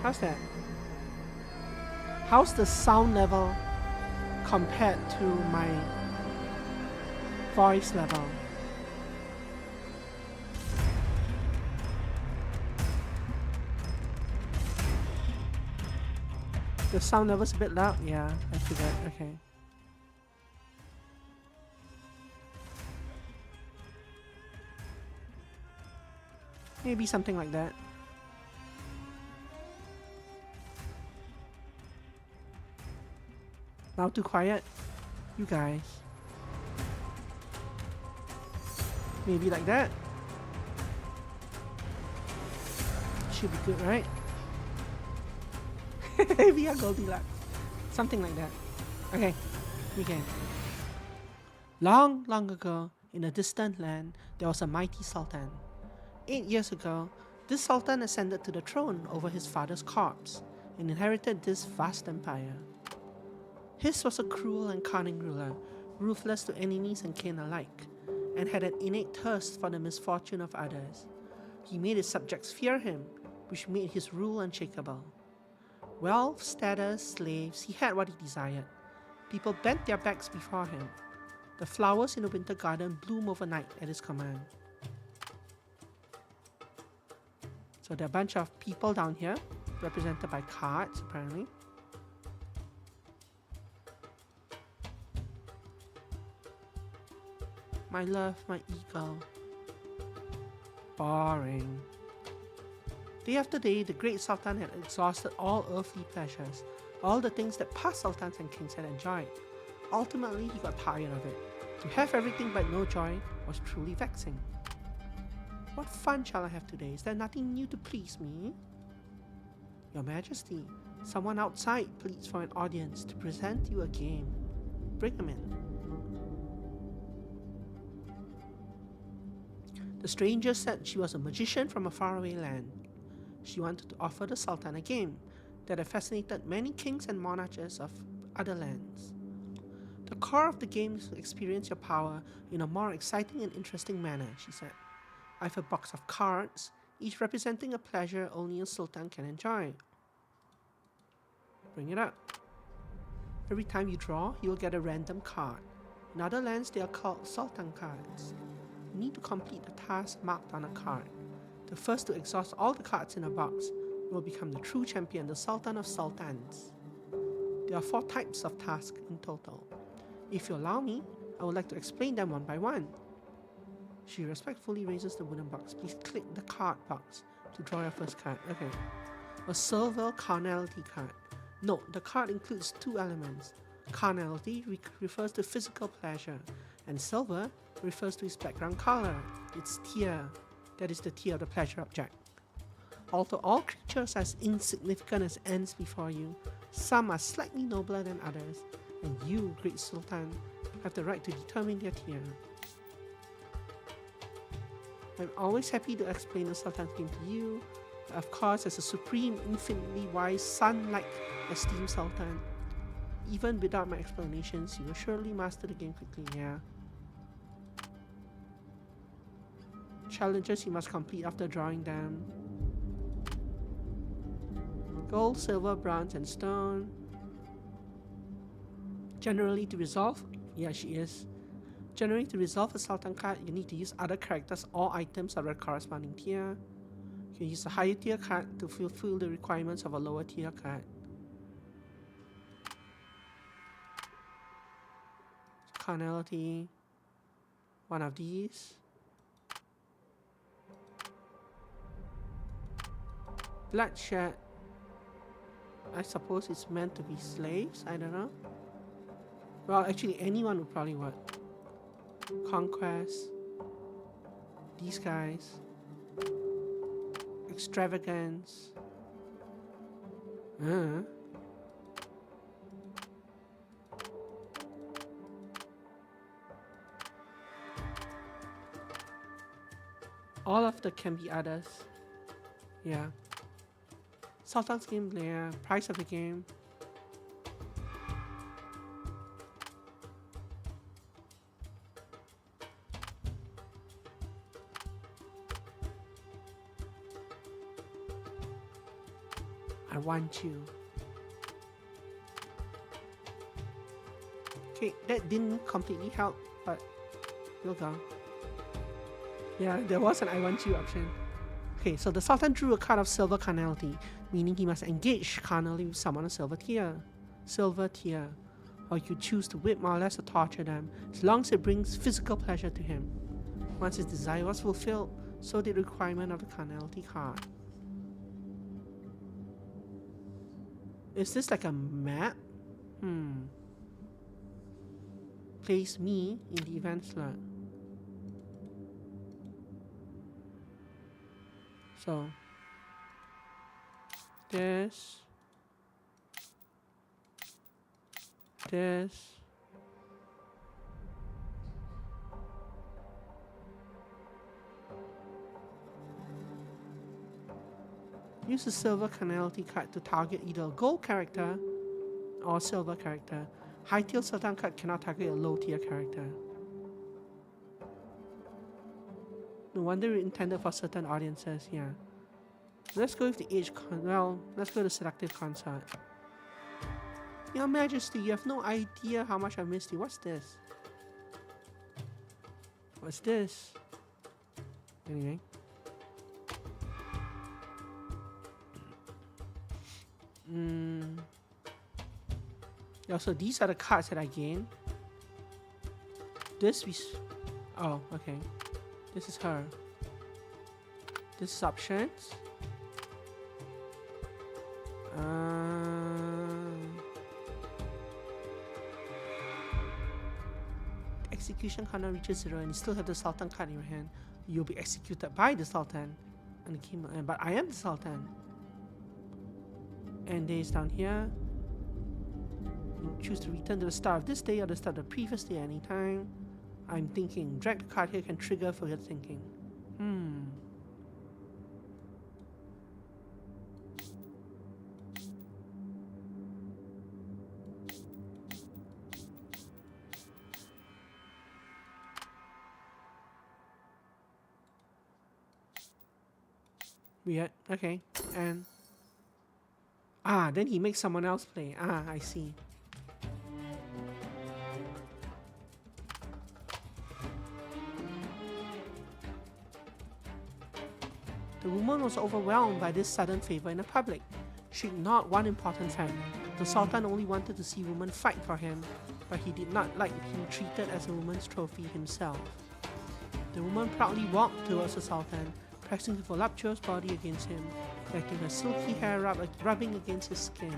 How's that? How's the sound level compared to my voice level? The sound level's a bit loud? Yeah, I figured. Okay. Maybe something like that. Now too quiet? You guys. Maybe like that? Should be good, right? We are Goldilocks. Something like that. Okay, we can. Long, long ago, in a distant land, there was a mighty sultan. 8 years ago, this sultan ascended to the throne over his father's corpse and inherited this vast empire. His was a cruel and cunning ruler, ruthless to enemies and kin alike, and had an innate thirst for the misfortune of others. He made his subjects fear him, which made his rule unshakable. Wealth, status, slaves, he had what he desired. People bent their backs before him. The flowers in the winter garden bloom overnight at his command. So there are a bunch of people down here, represented by cards apparently. My love, my ego. Boring. Day after day, the great Sultan had exhausted all earthly pleasures, all the things that past sultans and kings had enjoyed. Ultimately, he got tired of it. To have everything but no joy was truly vexing. What fun shall I have today? Is there nothing new to please me? Your Majesty, someone outside pleads for an audience to present you a game. Bring him in. The stranger said she was a magician from a faraway land. She wanted to offer the Sultan a game that had fascinated many kings and monarchs of other lands. The core of the game is to experience your power in a more exciting and interesting manner, she said. I have a box of cards, each representing a pleasure only a sultan can enjoy. Bring it up. Every time you draw, you will get a random card. In other lands, they are called sultan cards. You need to complete a task marked on a card. The first to exhaust all the cards in a box will become the true champion, the Sultan of Sultans. There are 4 types of tasks in total. If you allow me, I would like to explain them one by one. She respectfully raises the wooden box. Please click the card box to draw your first card. Okay. A silver carnality card. Note, the card includes 2 elements. Carnality refers to physical pleasure, and silver refers to its background color, its tier. That is the tier of the pleasure object. Although all creatures are as insignificant as ants before you, some are slightly nobler than others, and you, great Sultan, have the right to determine their tier. I'm always happy to explain the Sultan's game to you. Of course, as a supreme, infinitely wise, sun-like esteemed Sultan, even without my explanations, you will surely master the game quickly, yeah. Challenges you must complete after drawing them. Gold, silver, bronze, and stone. Generally to resolve, yeah, she is. Generally to resolve a Sultan card, you need to use other characters or items of a corresponding tier. You can use a higher tier card to fulfill the requirements of a lower tier card. Carnality, one of these. Bloodshed, I suppose it's meant to be slaves, I don't know. Well, actually anyone would probably work. Conquest, these guys. Extravagance. All of them can be others. Yeah. Sultan's game layer, price of the game. I want you. Okay, that didn't completely help, but we'll go. Yeah, there was an I want you option. Okay, so the Sultan drew a card of silver carnality, meaning he must engage carnally with someone of silver tier. Or you choose to whip more or less or torture them, as long as it brings physical pleasure to him. Once his desire was fulfilled, so did the requirement of the carnality card. Is this like a map? Place me in the event slot. So this. Use the silver carnality card to target either a gold character or a silver character. High tier Sultan card cannot target a low tier character. No wonder it's intended for certain audiences, yeah. Let's go with the let's go to selective consort. Your Majesty, you have no idea how much I missed you. What's this? What's this? Anyway. Also, these are the cards that I gained. Oh, okay. This is her. This is options. Execution counter reaches 0 and you still have the Sultan card in your hand. You'll be executed by the Sultan. But I am the Sultan. And days down here. You choose to return to the start of this day or the start of the previous day anytime. I'm thinking drag the card here can trigger for your thinking. Weird. Okay. And then he makes someone else play. I see. The woman was overwhelmed by this sudden favor in the public. She ignored one important fact. The Sultan only wanted to see women fight for him, but he did not like being treated as a woman's trophy himself. The woman proudly walked towards the Sultan, pressing her voluptuous body against him, letting her silky hair rubbing against his skin.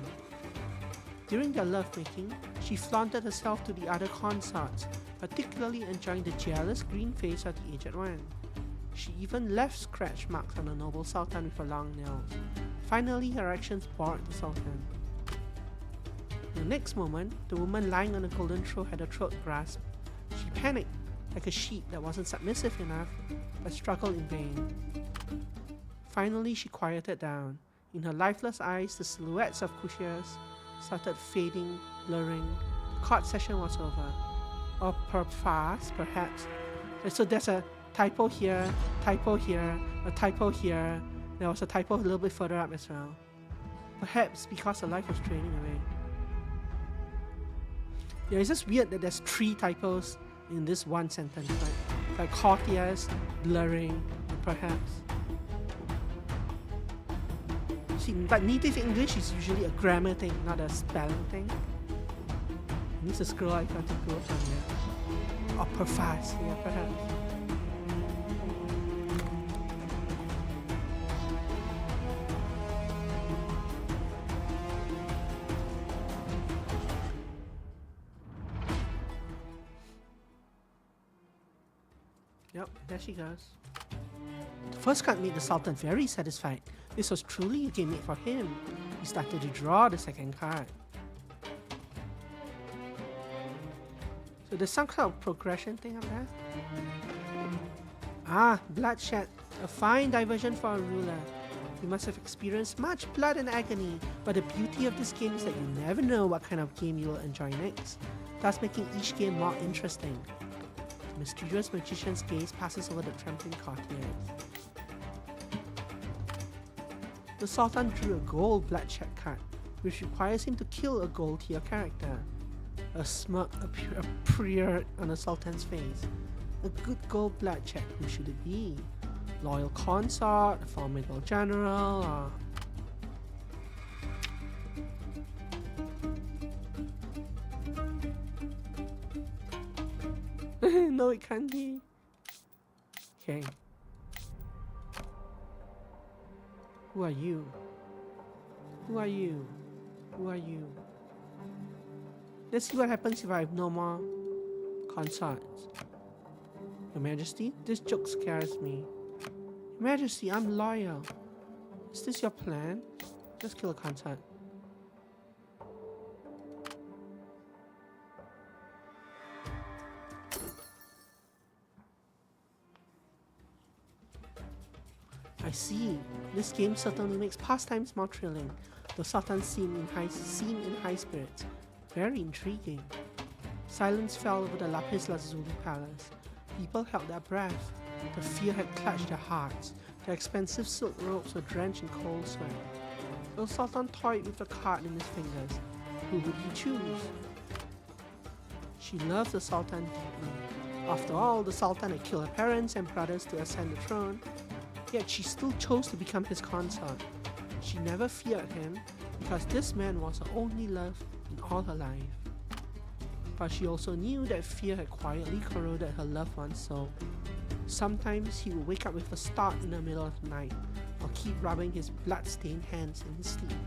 During their lovemaking, she flaunted herself to the other consorts, particularly enjoying the jealous green face of the aged one. She even left scratch marks on the noble Sultan with her long nails. Finally, her actions bored the Sultan. The next moment, the woman lying on the golden throne had her throat grasped. She panicked, like a sheep that wasn't submissive enough, but struggled in vain. Finally, she quieted down. In her lifeless eyes, the silhouettes of courtiers started fading, blurring. The court session was over. Or perhaps. So there's a typo here, a typo here. There was a typo a little bit further up as well. Perhaps because her life was draining away. Yeah, it's just weird that there's 3 typos in this one sentence, right? Like courtiers, blurring, and perhaps. See, but native English is usually a grammar thing, not a spelling thing. It needs a scroll icon to go from here. Or perhaps, yeah, perhaps. Yep, there she goes. The first card made the Sultan very satisfied. This was truly a game made for him. He started to draw the second card. So there's some kind of progression thing up there. Bloodshed. A fine diversion for a ruler. You must have experienced much blood and agony, but the beauty of this game is that you never know what kind of game you will enjoy next, thus making each game more interesting. The mysterious magician's gaze passes over the trembling courtiers. The Sultan drew a gold blackjack card, which requires him to kill a gold tier character. A smirk appeared on the Sultan's face. A good gold blackjack, who should it be? Loyal consort, a formidable general, or... No, it can't be. Okay. Who are you? Who are you? Who are you? Let's see what happens if I have no more consorts. Your Majesty, this joke scares me. Your Majesty, I'm loyal. Is this your plan? Let's kill a consort. I see. This game certainly makes pastimes more thrilling. The Sultan seemed in high spirits. Very intriguing. Silence fell over the Lapis Lazuli palace. People held their breath. The fear had clutched their hearts. Their expensive silk robes were drenched in cold sweat. The Sultan toyed with the card in his fingers. Who would he choose? She loved the Sultan deeply. After all, the Sultan had killed her parents and brothers to ascend the throne. Yet she still chose to become his consort. She never feared him because this man was her only love in all her life. But she also knew that fear had quietly corroded her loved one's soul. Sometimes he would wake up with a start in the middle of the night or keep rubbing his blood-stained hands in his sleep.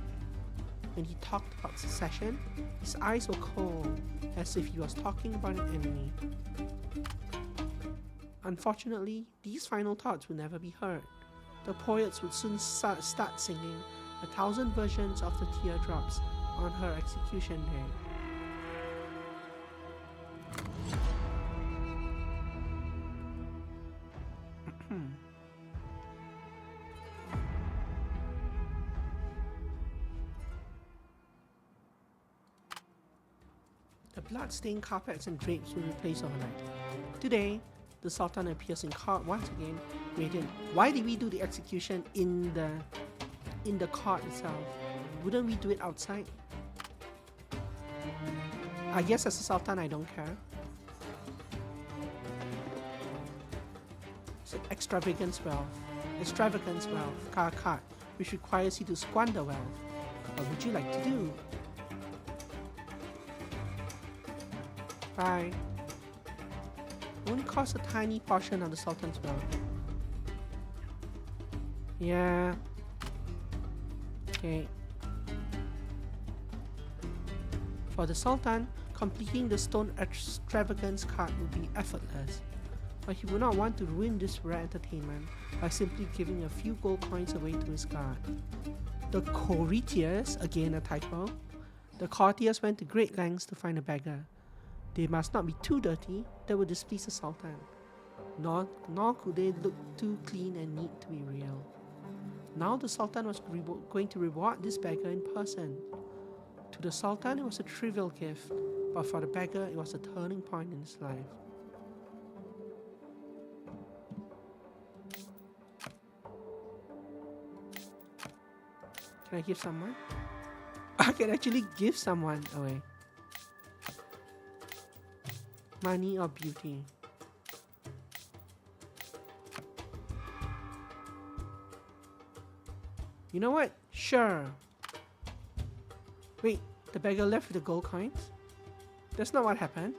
When he talked about secession, his eyes were cold, as if he was talking about an enemy. Unfortunately, these final thoughts would never be heard. The poets would soon start singing 1,000 versions of the teardrops on her execution day. The blood-stained carpets and drapes were replaced overnight. Today, the Sultan appears in court once again, radiant. Why did we do the execution in the court itself? Wouldn't we do it outside? I guess as a Sultan I don't care. So extravagance wealth, card, which requires you to squander wealth. What would you like to do? Bye. Only costs a tiny portion of the Sultan's wealth. Yeah. Okay. For the Sultan, completing the stone extravagance card would be effortless, but he would not want to ruin this rare entertainment by simply giving a few gold coins away to his guard. The courtiers, again a typo, the courtiers went to great lengths to find a beggar. They must not be too dirty, that would displease the Sultan. Nor could they look too clean and neat to be real. Now the Sultan was going to reward this beggar in person. To the Sultan it was a trivial gift, but for the beggar it was a turning point in his life. Can I give someone? I can actually give someone away. Money or beauty? You know what? Sure. Wait, the beggar left with the gold coins? That's not what happened.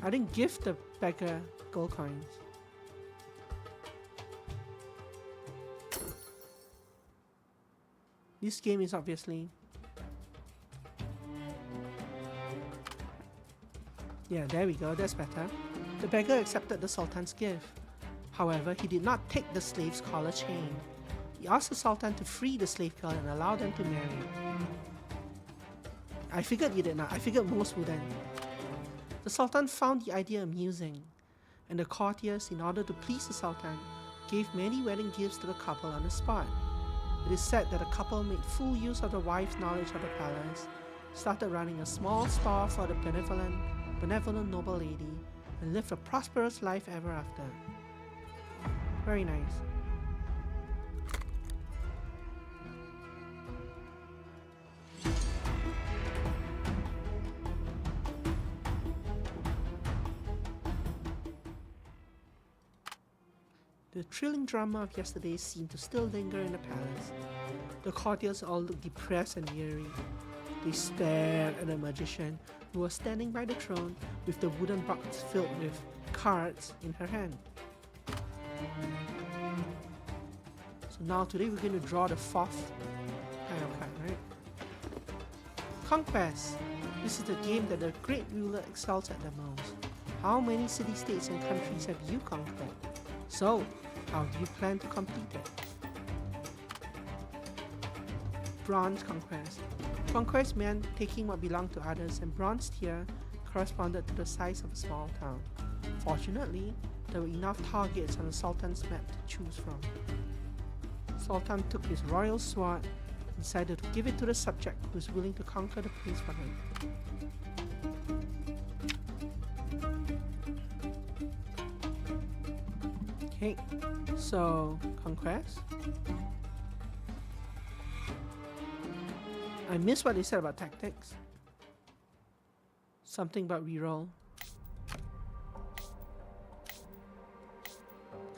I didn't give the beggar gold coins. This game is obviously... Yeah, there we go, that's better. The beggar accepted the Sultan's gift. However, he did not take the slave's collar chain. He asked the Sultan to free the slave girl and allow them to marry. I figured you did not. I figured most wouldn't. The Sultan found the idea amusing, and the courtiers, in order to please the Sultan, gave many wedding gifts to the couple on the spot. It is said that the couple made full use of the wife's knowledge of the palace, started running a small store for the benevolent noble lady, and lived a prosperous life ever after. Very nice. The thrilling drama of yesterday seemed to still linger in the palace. The courtiers all looked depressed and weary. They stared at the magician, who was standing by the throne with the wooden box filled with cards in her hand. So now today we're going to draw the fourth kind of card, right? Conquest. This is the game that the great ruler excels at the most. How many city-states and countries have you conquered? So, how do you plan to complete it? Bronze Conquest. Conquest meant taking what belonged to others, and bronze tier corresponded to the size of a small town. Fortunately, there were enough targets on the Sultan's map to choose from. Sultan took his royal sword and decided to give it to the subject who was willing to conquer the place for him. Okay, so conquest. I missed what they said about tactics. Something about reroll.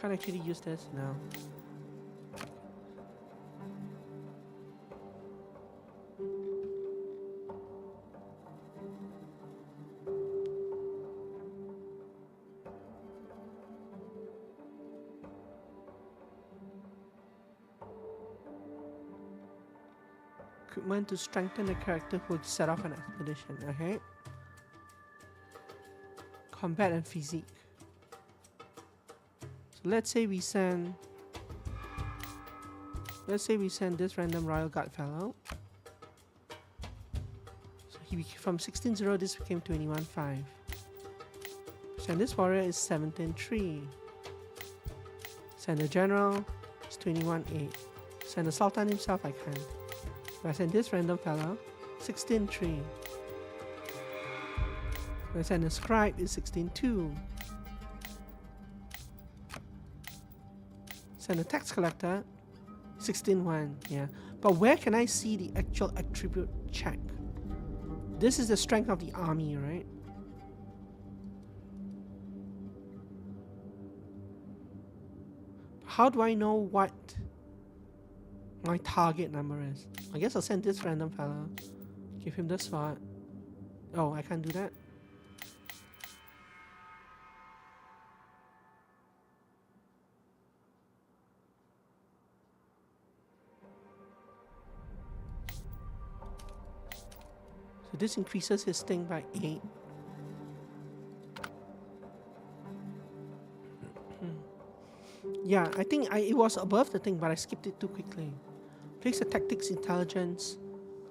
Can't actually use this now. Equipment to strengthen the character who would set off an expedition. Okay. Combat and physique. So let's say we send this random royal guard fellow. So he from 16-0 this became 21-5. Send this warrior is 17-3. Send the general is 21-8. Send the Sultan himself I can. If I send this random fellow, 16-3. If I send a scribe, it's 16-2. Send a tax collector, 16-1. Yeah, but where can I see the actual attribute check? This is the strength of the army, right? How do I know what my target number is? I guess I'll send this random fellow. Give him the sword. Oh, I can't do that. So this increases his sting by 8. Yeah, I think it was above the thing, but I skipped it too quickly. Place the tactics intelligence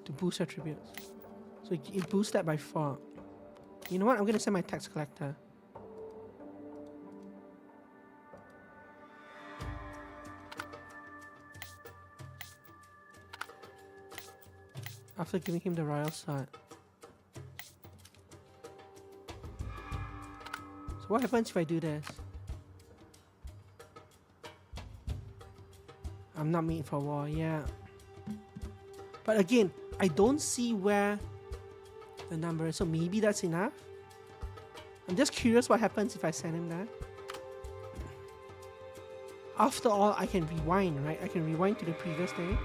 to boost attributes. So it boosts that by 4. You know what? I'm gonna send my tax collector. After giving him the royal sword. So what happens if I do this? I'm not made for war, yeah. But again, I don't see where the number is, so maybe that's enough. I'm just curious what happens if I send him there. After all, I can rewind, right? I can rewind to the previous day.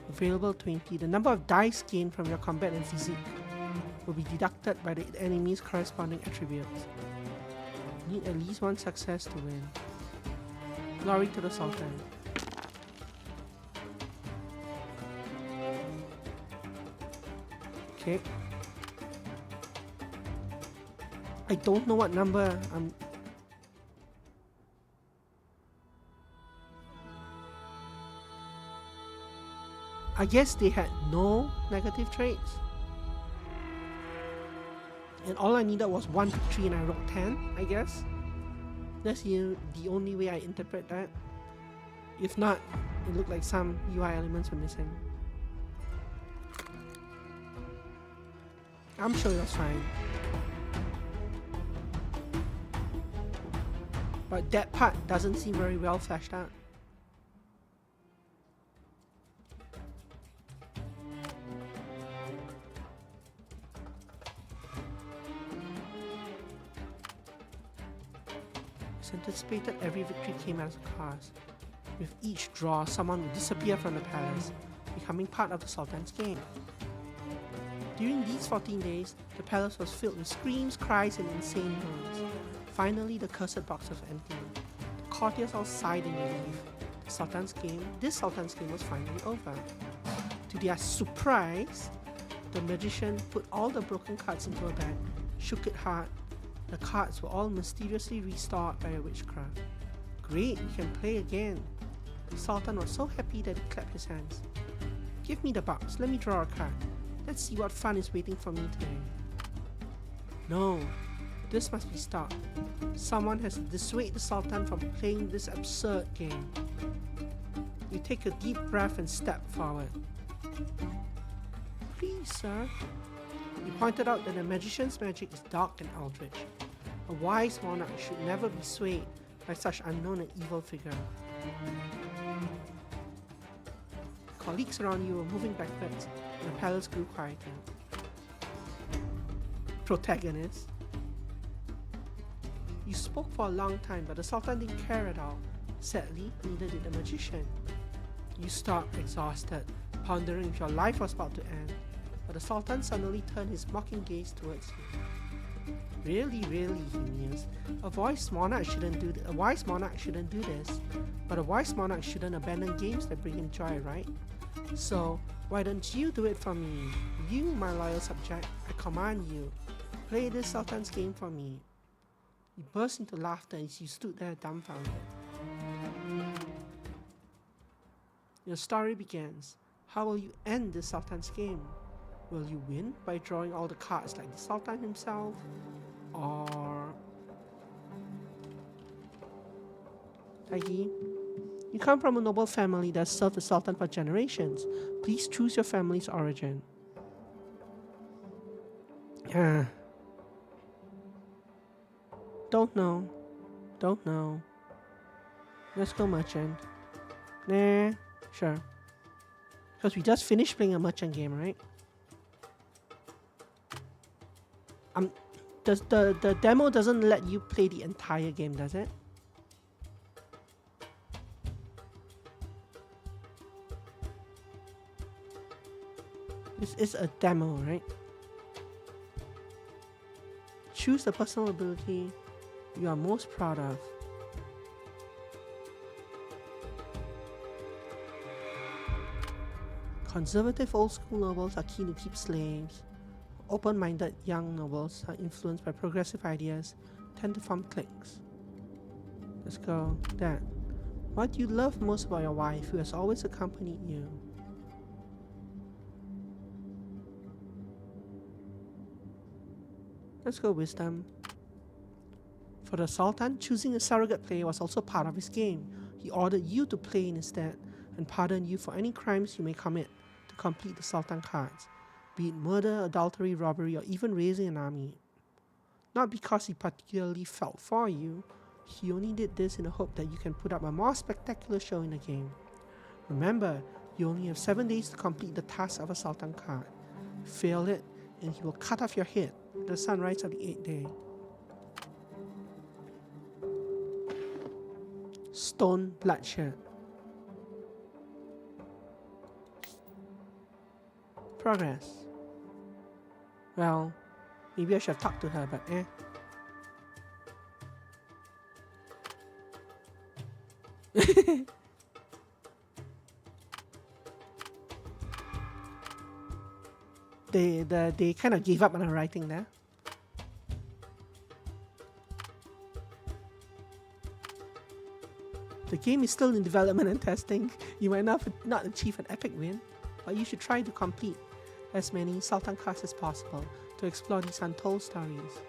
Available 20. The number of dice gained from your combat and physique will be deducted by the enemy's corresponding attributes. Need at least one success to win. Glory to the Sultan. Okay. I don't know what number I'm... I guess they had no negative traits. And all I needed was 1 victory and I rolled 10, I guess. That's the only way I interpret that. If not, it looked like some UI elements were missing. I'm sure it was fine. But that part doesn't seem very well fleshed out. As anticipated, every victory came as a cost. With each draw, someone would disappear from the palace, becoming part of the Sultan's game. During these 14 days, the palace was filled with screams, cries, and insane moans. Finally, the cursed box was empty. The courtiers all sighed in relief. This Sultan's game was finally over. To their surprise, the magician put all the broken cards into a bag, shook it hard. The cards were all mysteriously restored by a witchcraft. Great, we can play again. The Sultan was so happy that he clapped his hands. Give me the box, let me draw a card. Let's see what fun is waiting for me today. No, this must be stopped. Someone has to dissuade the Sultan from playing this absurd game. You take a deep breath and step forward. Please, sir. He pointed out that the magician's magic is dark and eldritch. A wise monarch should never be swayed by such unknown and evil figure. Colleagues around you were moving backwards, and the palace grew quieter. Protagonist. You spoke for a long time, but the Sultan didn't care at all. Sadly, neither did the magician. You stopped, exhausted, pondering if your life was about to end, but the Sultan suddenly turned his mocking gaze towards you. Really, he mused. A wise monarch shouldn't do this, but a wise monarch shouldn't abandon games that bring him joy, right? So, why don't you do it for me? You, my loyal subject, I command you. Play this Sultan's game for me. You burst into laughter as you stood there dumbfounded. Your story begins. How will you end this Sultan's game? Will you win by drawing all the cards like the Sultan himself? Or... Tahi, you come from a noble family that served the Sultan for generations. Please choose your family's origin. Don't know. Let's go merchant. Nah, sure. Because we just finished playing a merchant game, right? The demo doesn't let you play the entire game, does it? This is a demo, right? Choose the personal ability you are most proud of. Conservative old school nobles are keen to keep slaves. Open-minded young nobles are influenced by progressive ideas, tend to form cliques. Let's go. That. What do you love most about your wife who has always accompanied you? Let's go wisdom. For the Sultan, choosing a surrogate player was also part of his game. He ordered you to play instead and pardoned you for any crimes you may commit to complete the Sultan cards, be it murder, adultery, robbery, or even raising an army. Not because he particularly felt for you, he only did this in the hope that you can put up a more spectacular show in the game. Remember, you only have 7 days to complete the task of a Sultan card. Fail it, and he will cut off your head at the sunrise of the 8th day. Stone bloodshed. Progress. Well, maybe I should have talked to her, but They kind of gave up on the writing there. The game is still in development and testing. You might not achieve an epic win, but you should try to complete as many Sultan cards as possible to explore these untold stories.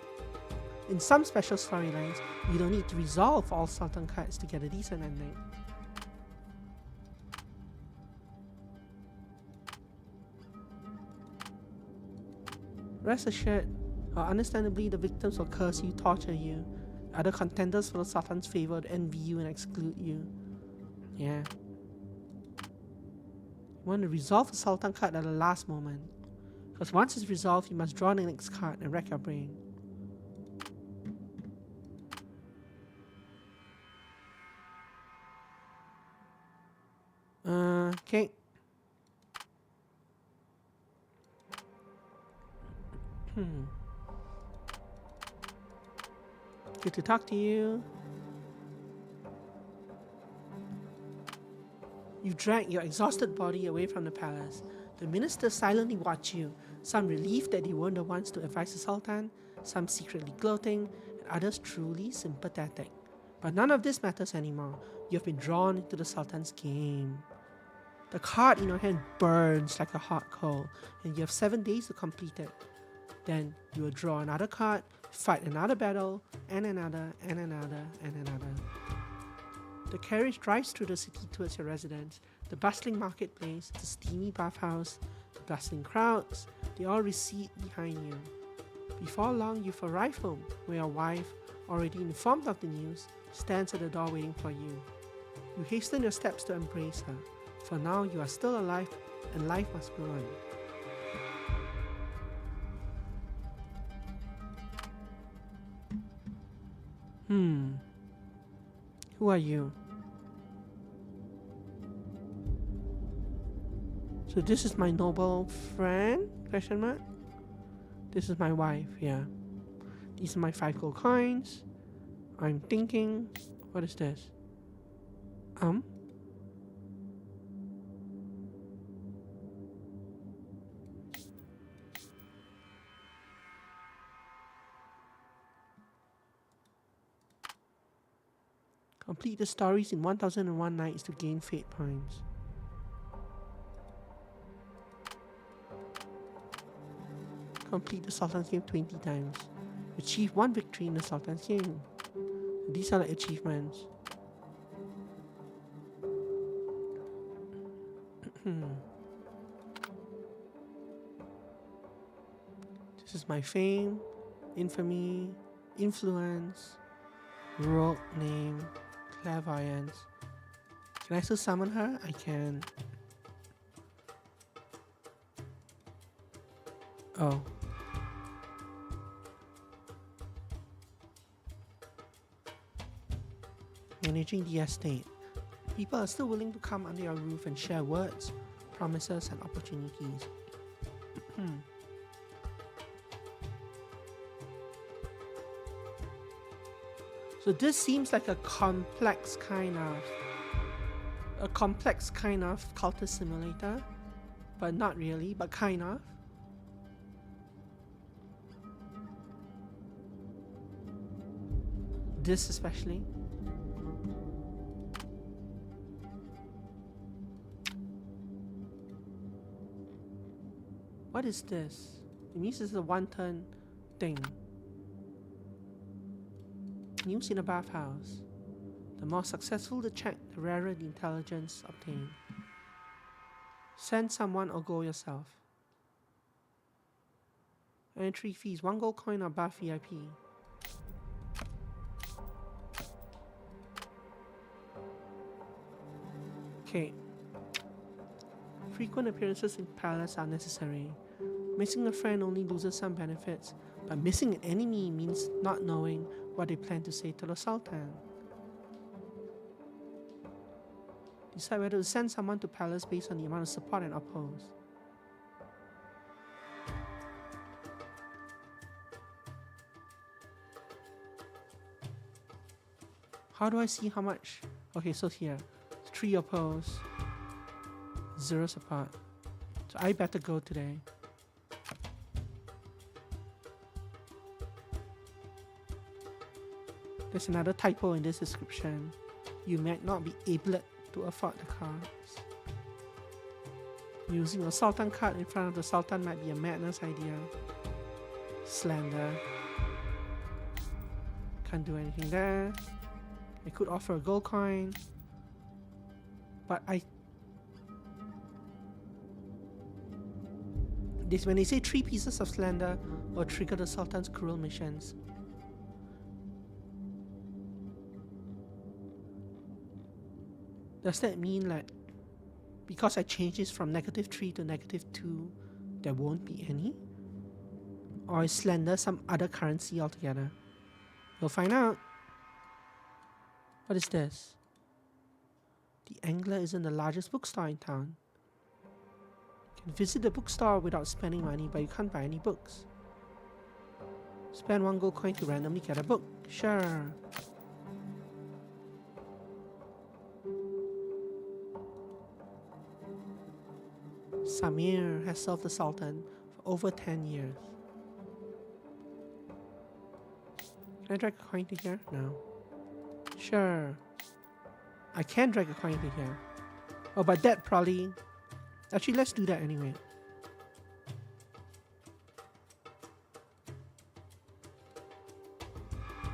In some special storylines, you don't need to resolve all Sultan cards to get a decent ending. Rest assured, understandably the victims will curse you, torture you. Other contenders for the Sultan's favor would envy you and exclude you. Yeah. You want to resolve the Sultan card at the last moment. Because once it's resolved, you must draw the next card and rack your brain. Okay. Good to talk to you. You drag your exhausted body away from the palace. The ministers silently watch you, some relieved that they weren't the ones to advise the Sultan, some secretly gloating, and others truly sympathetic. But none of this matters anymore. You have been drawn into the Sultan's game. The card in your hand burns like a hot coal, and you have 7 days to complete it. Then you will draw another card, fight another battle, and another, and another, and another. The carriage drives through the city towards your residence, the bustling marketplace, the steamy bathhouse, the bustling crowds, they all recede behind you. Before long, you've arrived home, where your wife, already informed of the news, stands at the door waiting for you. You hasten your steps to embrace her, for now you are still alive and life must go on. Who are you? So this is my noble friend? Question mark. This is my wife, yeah. These are my 5 gold coins. I'm thinking, what is this? Complete the stories in 1001 nights to gain fate points. Complete the Sultan's game 20 times. Achieve 1 victory in the Sultan's game. These are the achievements. This is my fame, infamy, influence, rogue name, clairvoyance. Can I still summon her? I can. Oh. Managing the estate. People are still willing to come under your roof and share words, promises, and opportunities. So this seems like a complex kind of cultist simulator, but not really, but kind of. This especially. What is this? It means it's a one-turn thing. News in a bathhouse. The more successful the check, the rarer the intelligence obtained. Send someone or go yourself. Entry fees, 1 gold coin or bath VIP. Okay. Frequent appearances in palace are necessary. Missing a friend only loses some benefits, but missing an enemy means not knowing what they plan to say to the Sultan. Decide whether to send someone to palace based on the amount of support and oppose. How do I see how much? Okay, so here, 3 oppose, 0 support. So I better go today. There's another typo in this description. You might not be able to afford the cards. Using a Sultan card in front of the Sultan might be a madness idea. Slander. Can't do anything there. I could offer a gold coin. But when they say 3 pieces of slander will trigger the Sultan's cruel missions. Does that mean that because I change this from -3 to -2, there won't be any? Or is slender some other currency altogether? We'll find out. What is this? The Angler isn't the largest bookstore in town. You can visit the bookstore without spending money, but you can't buy any books. Spend 1 gold coin to randomly get a book. Sure. Samir has served the Sultan for over 10 years. Can I drag a coin to here? No. Sure. I can drag a coin to here. Oh, but that probably... Actually, let's do that anyway.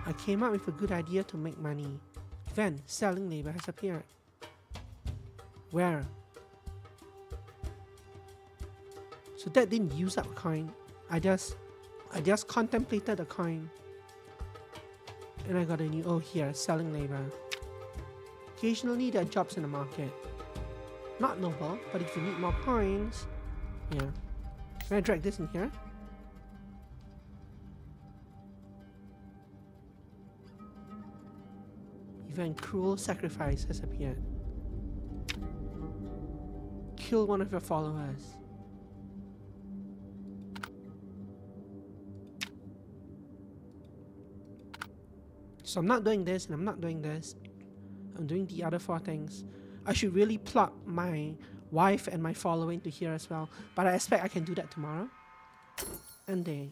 I came up with a good idea to make money. Event, selling labor has appeared. Where? So that didn't use up a coin. I just contemplated a coin. And I got a new, oh here, selling labor. Occasionally there are jobs in the market. Not noble, but if you need more coins, yeah. Can I drag this in here? Even cruel sacrifice has appeared. Kill one of your followers. So I'm not doing this and I'm not doing this. I'm doing the other 4 things. I should really plug my wife and my following to here as well. But I expect I can do that tomorrow. And day.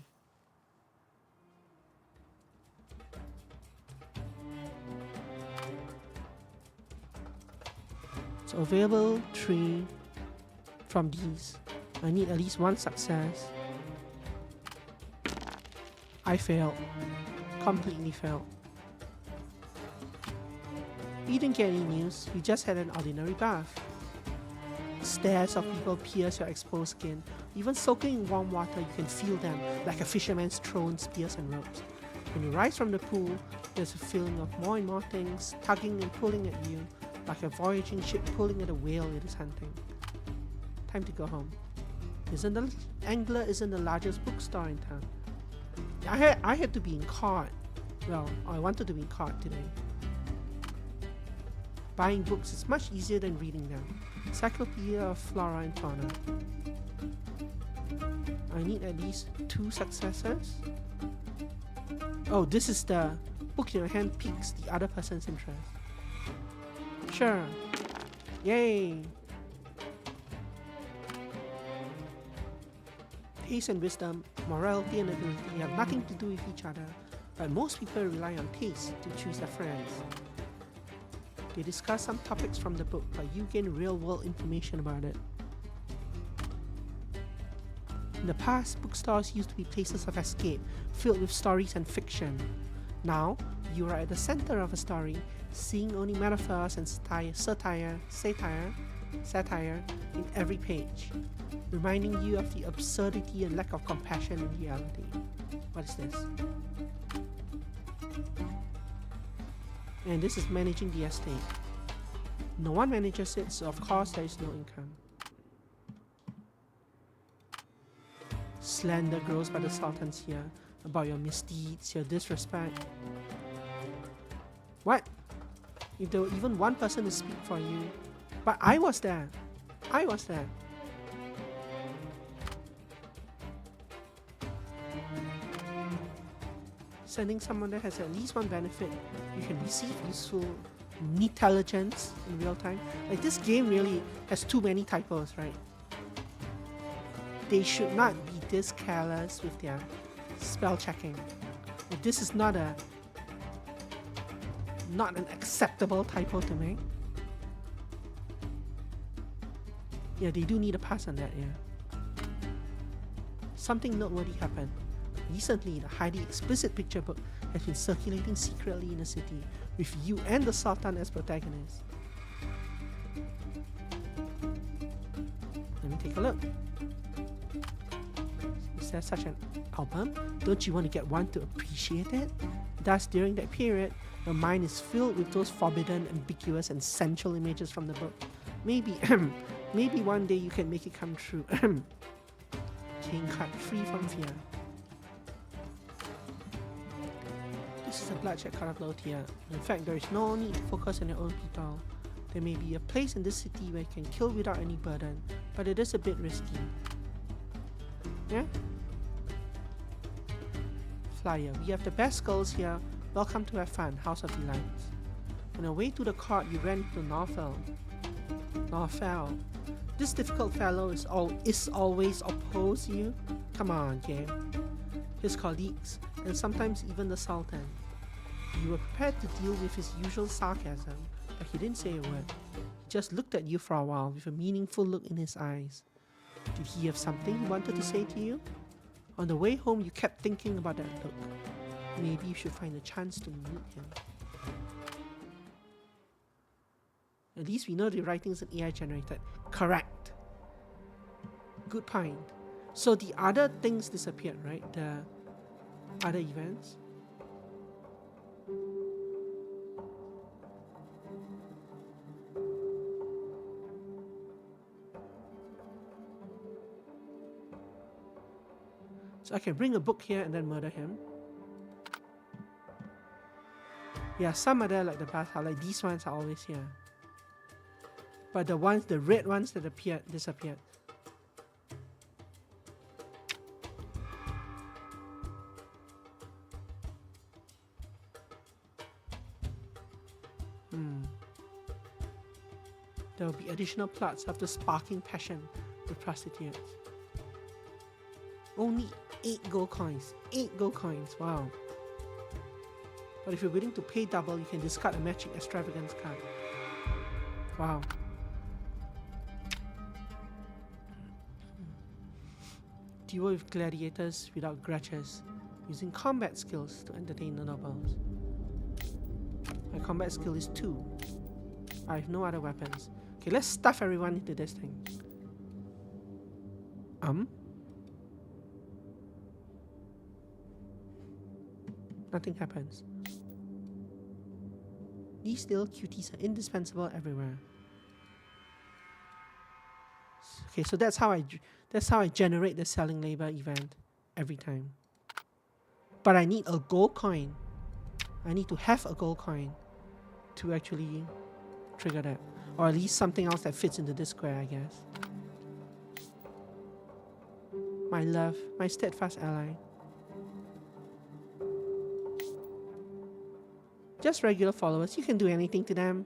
So available 3 from these. I need at least 1 success. I failed. Completely failed. You didn't get any news, you just had an ordinary bath. Stares of people pierce your exposed skin. Even soaking in warm water, you can feel them like a fisherman's thrown spears and ropes. When you rise from the pool, there's a feeling of more and more things tugging and pulling at you, like a voyaging ship pulling at a whale it is hunting. Time to go home. The Angler isn't the largest bookstore in town. I had to be in court. Well, I wanted to be in court today. Buying books is much easier than reading them. Encyclopedia of Flora and Fauna. I need at least 2 successes. Oh, this is the book in your hand piques the other person's interest. Sure. Yay! Taste and wisdom, morality and ability have nothing to do with each other, but most people rely on taste to choose their friends. They discuss some topics from the book, but you gain real-world information about it. In the past, bookstores used to be places of escape, filled with stories and fiction. Now, you are at the center of a story, seeing only metaphors and satire in every page, reminding you of the absurdity and lack of compassion in reality. What is this? And this is managing the estate. No one manages it, so of course there is no income. Slander grows by the Sultans here about your misdeeds, your disrespect. What? If there were even one person to speak for you. But I was there. I was there. Sending someone that has at least 1 benefit. You can receive useful intelligence in real time. Like, this game really has too many typos, right? They should not be this careless with their spell checking. Like, this is not an acceptable typo to make. Yeah, they do need a pass on that, yeah. Something noteworthy happened. Recently, the highly explicit picture book has been circulating secretly in the city, with you and the Sultan as protagonists. Let me take a look. Is there such an album? Don't you want to get one to appreciate it? Thus, during that period, Your mind is filled with those forbidden, ambiguous, and sensual images from the book. Maybe, maybe one day you can make it come true. King card, free from fear. This is a bloodshed card of low tier. In fact, there is no need to focus on your own people. There may be a place in this city where you can kill without any burden, but it is a bit risky. Yeah? Flyer. We have the best girls here. Welcome to have fun. House of Delights. On your way to the court, you ran into Norfell. This difficult fellow is always opposed you. Come on, game. His colleagues, and sometimes even the Sultan. You were prepared to deal with his usual sarcasm, but he didn't say a word. He just looked at you for a while with a meaningful look in his eyes. Did he have something he wanted to say to you? On the way home, you kept thinking about that look. Maybe you should find a chance to meet him. At least we know the writings are AI generated. Correct. Good point. So the other things disappeared, right? The other events. So I can bring a book here and then murder him. Yeah, some are there like the past, like these ones are always here. But the red ones that disappeared. There will be additional plots after sparking passion with prostitutes. Only 8 gold coins. 8 gold coins, wow. But if you're willing to pay double, you can discard a matching extravagance card. Wow. Duel with gladiators without grudges, using combat skills to entertain the nobles. My combat skill is 2. I have no other weapons. Okay, let's stuff everyone into this thing. Nothing happens. These little cuties are indispensable everywhere. Okay, so that's how I generate the selling labor event every time. But I need a gold coin. I need to have a gold coin to actually trigger that. Or at least something else that fits into this square, I guess. My love, my steadfast ally. Just regular followers, you can do anything to them.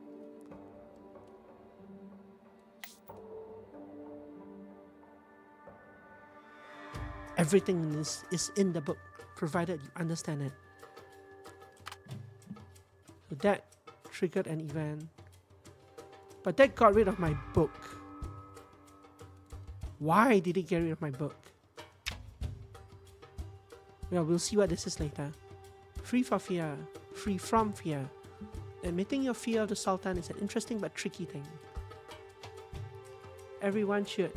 Everything in this is in the book, provided you understand it. So that triggered an event. But that got rid of my book. Why did it get rid of my book? Well, we'll see what this is later. Free for fear. Free from fear. Admitting your fear of the Sultan is an interesting but tricky thing. Everyone should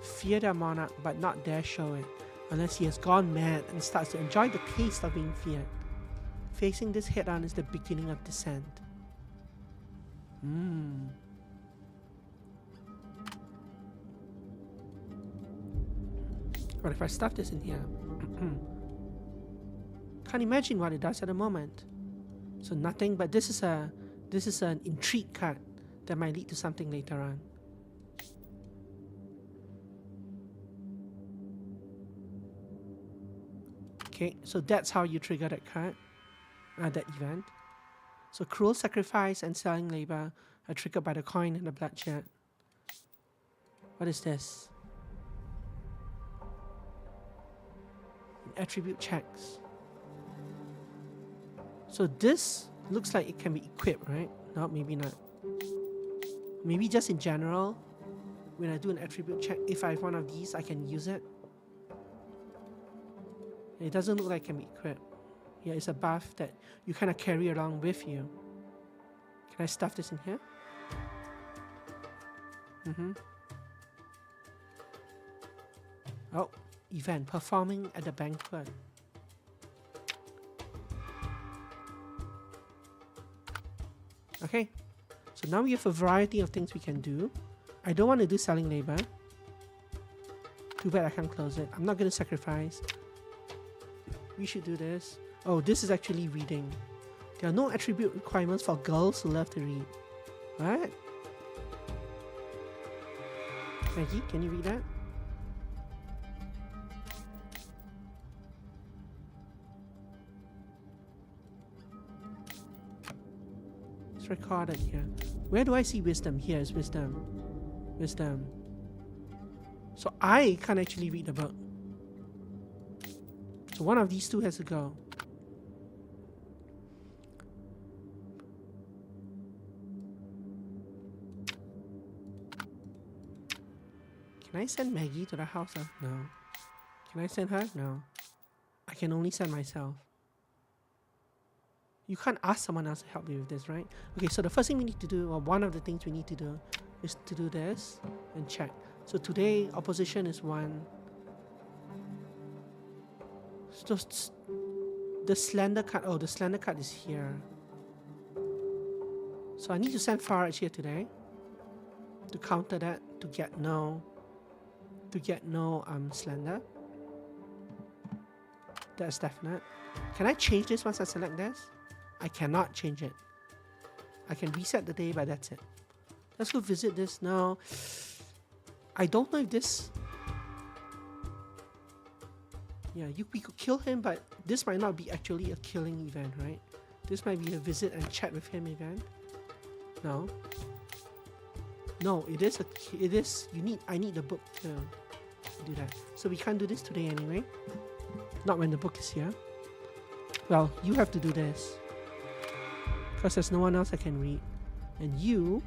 fear their monarch but not dare show it, unless he has gone mad and starts to enjoy the taste of being feared. Facing this head-on is the beginning of descent. What if I stuff this in here? Can't imagine what it does at the moment. So nothing, but this is an intrigue card that might lead to something later on. Okay, so that's how you trigger that card, that event. So cruel sacrifice and selling labor are triggered by the coin and the bloodshed. What is this? Attribute checks. So this looks like it can be equipped, right? No, maybe not. Maybe just in general, when I do an attribute check, if I have one of these, I can use it. It doesn't look like it can be equipped. Yeah, it's a buff that you kind of carry along with you. Can I stuff this in here? Oh, event, performing at the banquet. Okay, so now we have a variety of things we can do. I don't want to do selling labor. Too bad I can't close it. I'm not going to sacrifice. We should do this. Oh, this is actually reading. There are no attribute requirements for girls who love to read. What? Maggie, can you read that? It's recorded here. Where do I see wisdom? Here is wisdom. Wisdom. So I can't actually read the book. So one of these two has to go. Can I send Maggie to the house? No. Can I send her? No. I can only send myself. You can't ask someone else to help you with this, right? Okay, so the first thing we need to do, or one of the things we need to do, is to do this and check. So today, opposition is 1. So the slender card, oh, the slender card is here. So I need to send Farage here today to counter that, to get no slender. That's definite. Can I change this once I select this? I cannot change it. I can reset the day, but that's it. Let's go visit this now. I don't know if this... Yeah, we could kill him, but this might not be actually a killing event, right? This might be a visit and chat with him event. No. No, it is. I need the book to do that. So we can't do this today anyway. Not when the book is here. Well, you have to do this. Because there's no one else I can read. And you'll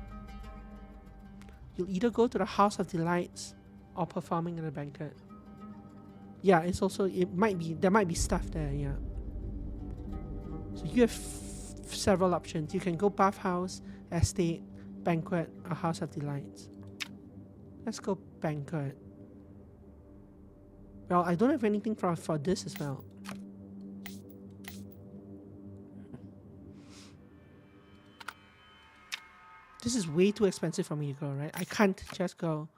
either go to the House of Delights or performing at a banquet. Yeah, there might be stuff there, yeah. So you have several options. You can go bathhouse, estate, banquet, or House of Delights. Let's go banquet. Well, I don't have anything for this as well. This is way too expensive for me to go, right? I can't just go.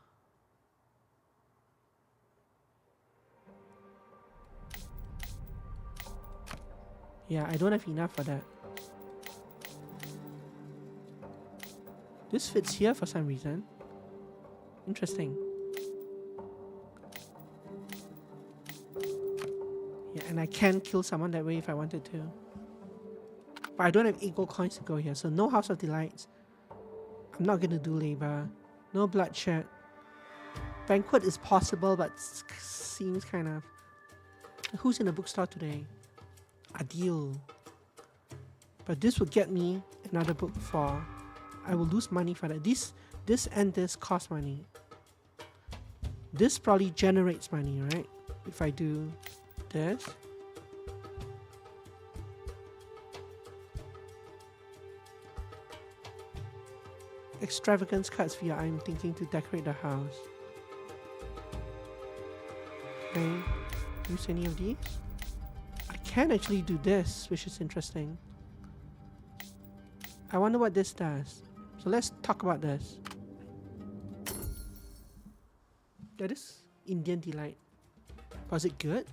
Yeah, I don't have enough for that. This fits here for some reason. Interesting. Yeah, and I can kill someone that way if I wanted to. But I don't have 8 gold coins to go here, so no House of Delights. I'm not gonna do labor. No bloodshed. Banquet is possible, but seems kind of... Who's in the bookstore today? Adil. But this will get me another book for... I will lose money for that. This and this cost money. This probably generates money, right? If I do this. Extravagance cards via I'm thinking to decorate the house. Can I use any of these? I can actually do this, which is interesting. I wonder what this does. So let's talk about this. That is Indian Delight. Was it good?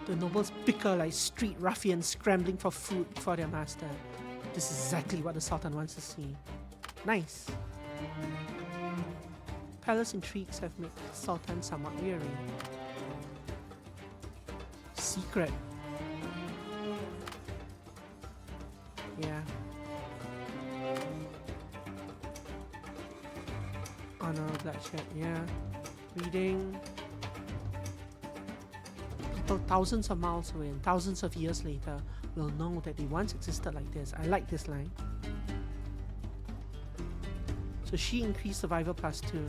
The nobles bicker like street ruffians scrambling for food before their master. This is exactly what the Sultan wants to see. Nice. Palace intrigues have made the Sultan somewhat weary. Secret. Yeah. Honor, bloodshed, yeah. Reading. People thousands of miles away and thousands of years later will know that they once existed like this. I like this line. So she increased survival +2.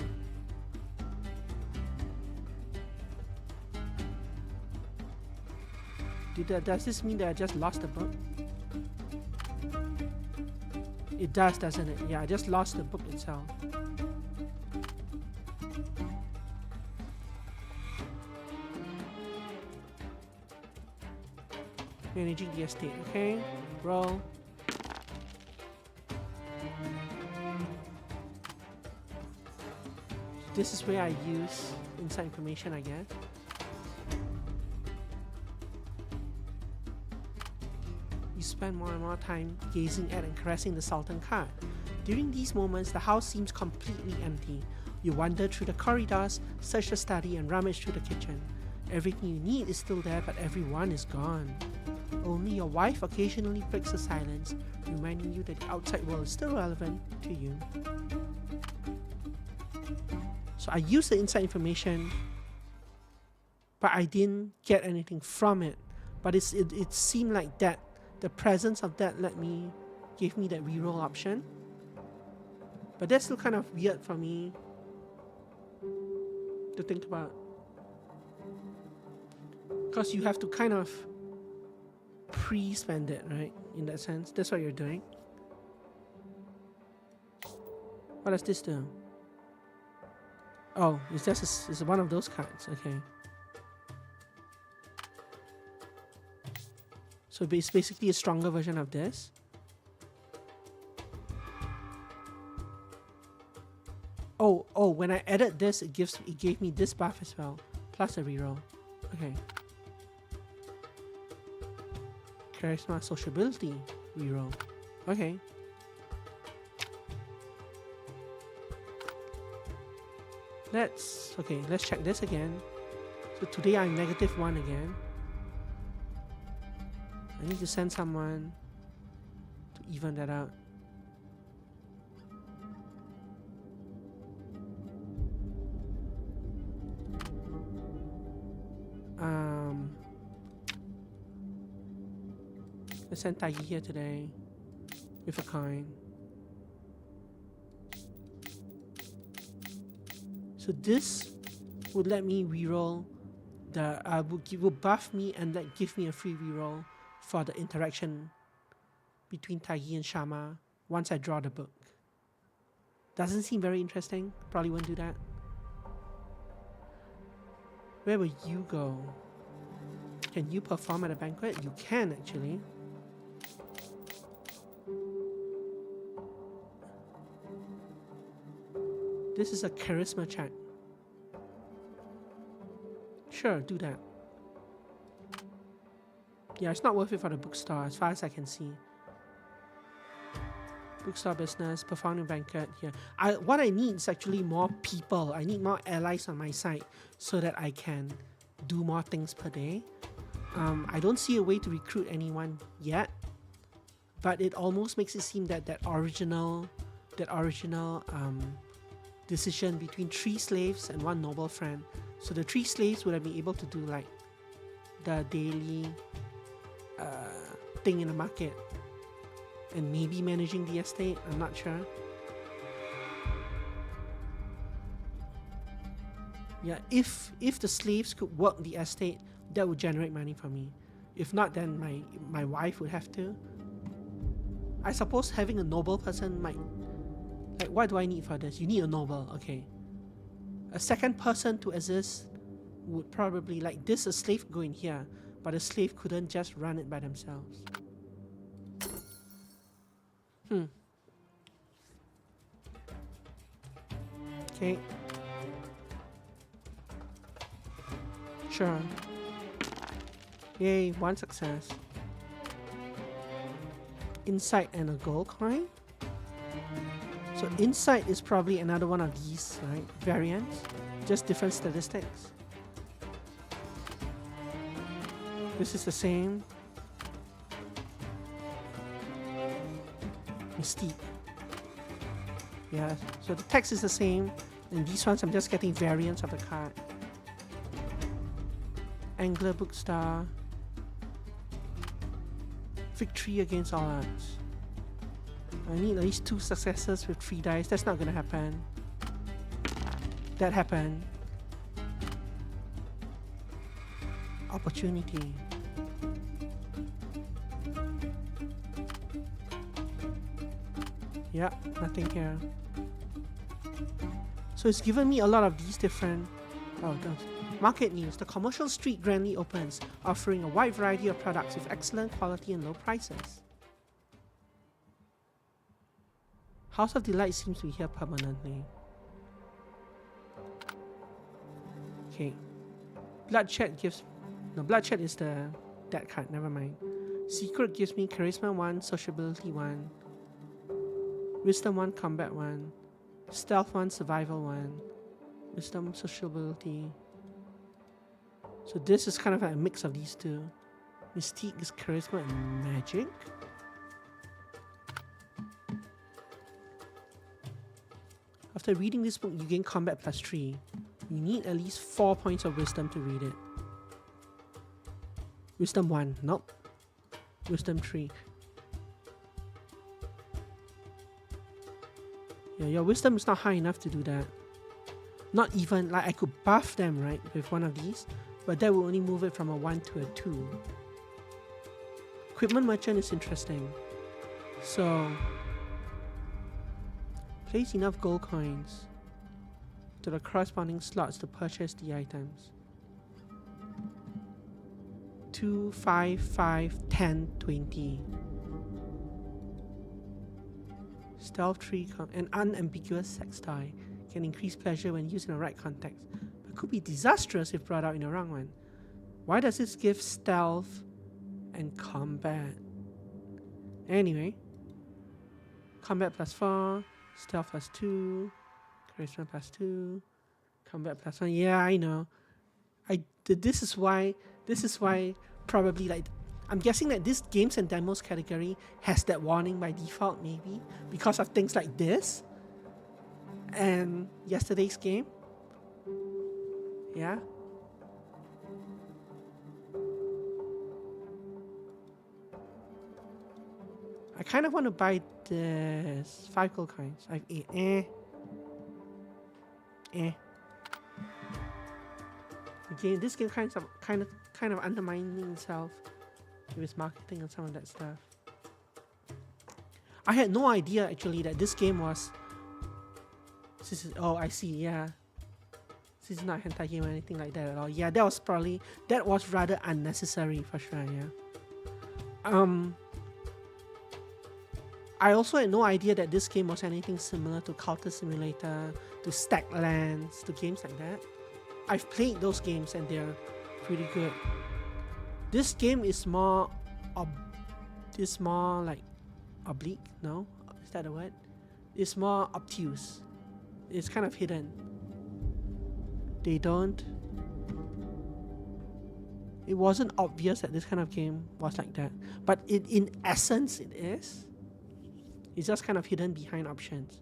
Does this mean that I just lost the book? It does, doesn't it? Yeah, I just lost the book itself. Managing the estate, okay? Roll. This is where I use inside information, I guess. You spend more and more time gazing at and caressing the Sultan card. During these moments, the house seems completely empty. You wander through the corridors, search the study, and rummage through the kitchen. Everything you need is still there, but everyone is gone. Only your wife occasionally breaks the silence, reminding you that the outside world is still relevant to you. So I used the inside information, but I didn't get anything from it. But it seemed like that the presence of that gave me that reroll option. But that's still kind of weird for me to think about, because you have to kind of pre-spend it, right? In that sense, that's what you're doing. What does this do? Oh, it's one of those cards. Okay. So it's basically a stronger version of this. Oh, when I added this, it gave me this buff as well, plus a reroll. Okay. Charisma, sociability, reroll. Okay. Let's check this again. So today I'm -1 again. I need to send someone to even that out. Let's send Tagi here today with a coin. So this would let me reroll the would buff me and give me a free reroll for the interaction between Tagi and Shama once I draw the book. Doesn't seem very interesting. Probably won't do that. Where will you go? Can you perform at a banquet? You can actually. This is a charisma check. Sure, do that. Yeah, it's not worth it for the bookstore as far as I can see. Bookstore business, performing banquet here. What I need is actually more people. I need more allies on my side so that I can do more things per day. I don't see a way to recruit anyone yet, but it almost makes it seem that that original decision between 3 slaves and 1 noble friend. So the 3 slaves would have been able to do like the daily thing in the market and maybe managing the estate. I'm not sure. Yeah, if the slaves could work the estate, that would generate money for me. If not, then my wife would have to. I suppose having a noble person might... Like, what do I need for this? You need a noble, okay. A second person to exist would probably... Like this, a slave could go in here, but a slave couldn't just run it by themselves. Okay. Sure. Yay, 1 success. Insight and a gold coin? So insight is probably another one of these, right? Variants. Just different statistics. This is the same. Mystique. Yeah, so the text is the same. And these ones I'm just getting variants of the card. Angler Bookstar. Victory against all odds. I need at least 2 successes with 3 dice. That's not gonna happen. That happened. Opportunity. Yeah, nothing here. So it's given me a lot of these different... Oh, Market news. The commercial street grandly opens, offering a wide variety of products with excellent quality and low prices. House of Delight seems to be here permanently. Okay. Bloodshed gives... No, Bloodshed is that card, never mind. Secret gives me Charisma 1, Sociability 1, Wisdom 1, Combat 1, Stealth 1, Survival 1, Wisdom, Sociability. So this is kind of like a mix of these two. Mystique is Charisma and Magic. After reading this book, you gain Combat +3. You need at least 4 points of Wisdom to read it. Wisdom 1, nope. Wisdom 3. Yeah, your Wisdom is not high enough to do that. Not even, like I could buff them, right, with one of these, but that will only move it from a 1 to a 2. Equipment Merchant is interesting. So, place enough gold coins to the corresponding slots to purchase the items. 2, 5, 5, 10, 20. Stealth 3 an unambiguous sex toy can increase pleasure when used in the right context, but could be disastrous if brought out in the wrong one. Why does this give stealth and combat? Anyway, combat +4, stealth +2, charisma +2, combat +1. Yeah, I know. This is why probably, like, I'm guessing that this games and demos category has that warning by default, maybe because of things like this and yesterday's game. Yeah. I kind of want to buy this 5 gold coins. I have 8. Again, this game kind of undermining itself with its marketing and some of that stuff. I had no idea actually that this game was. Oh, I see. Yeah, this is not a hentai game or anything like that at all. Yeah, that was rather unnecessary for sure. Yeah. I also had no idea that this game was anything similar to Counter Simulator, to Stack Lands, to games like that. I've played those games and they're pretty good. This game is more like oblique, no? Is that a word? It's more obtuse. It's kind of hidden. It wasn't obvious that this kind of game was like that. But in essence it is. It's just kind of hidden behind options.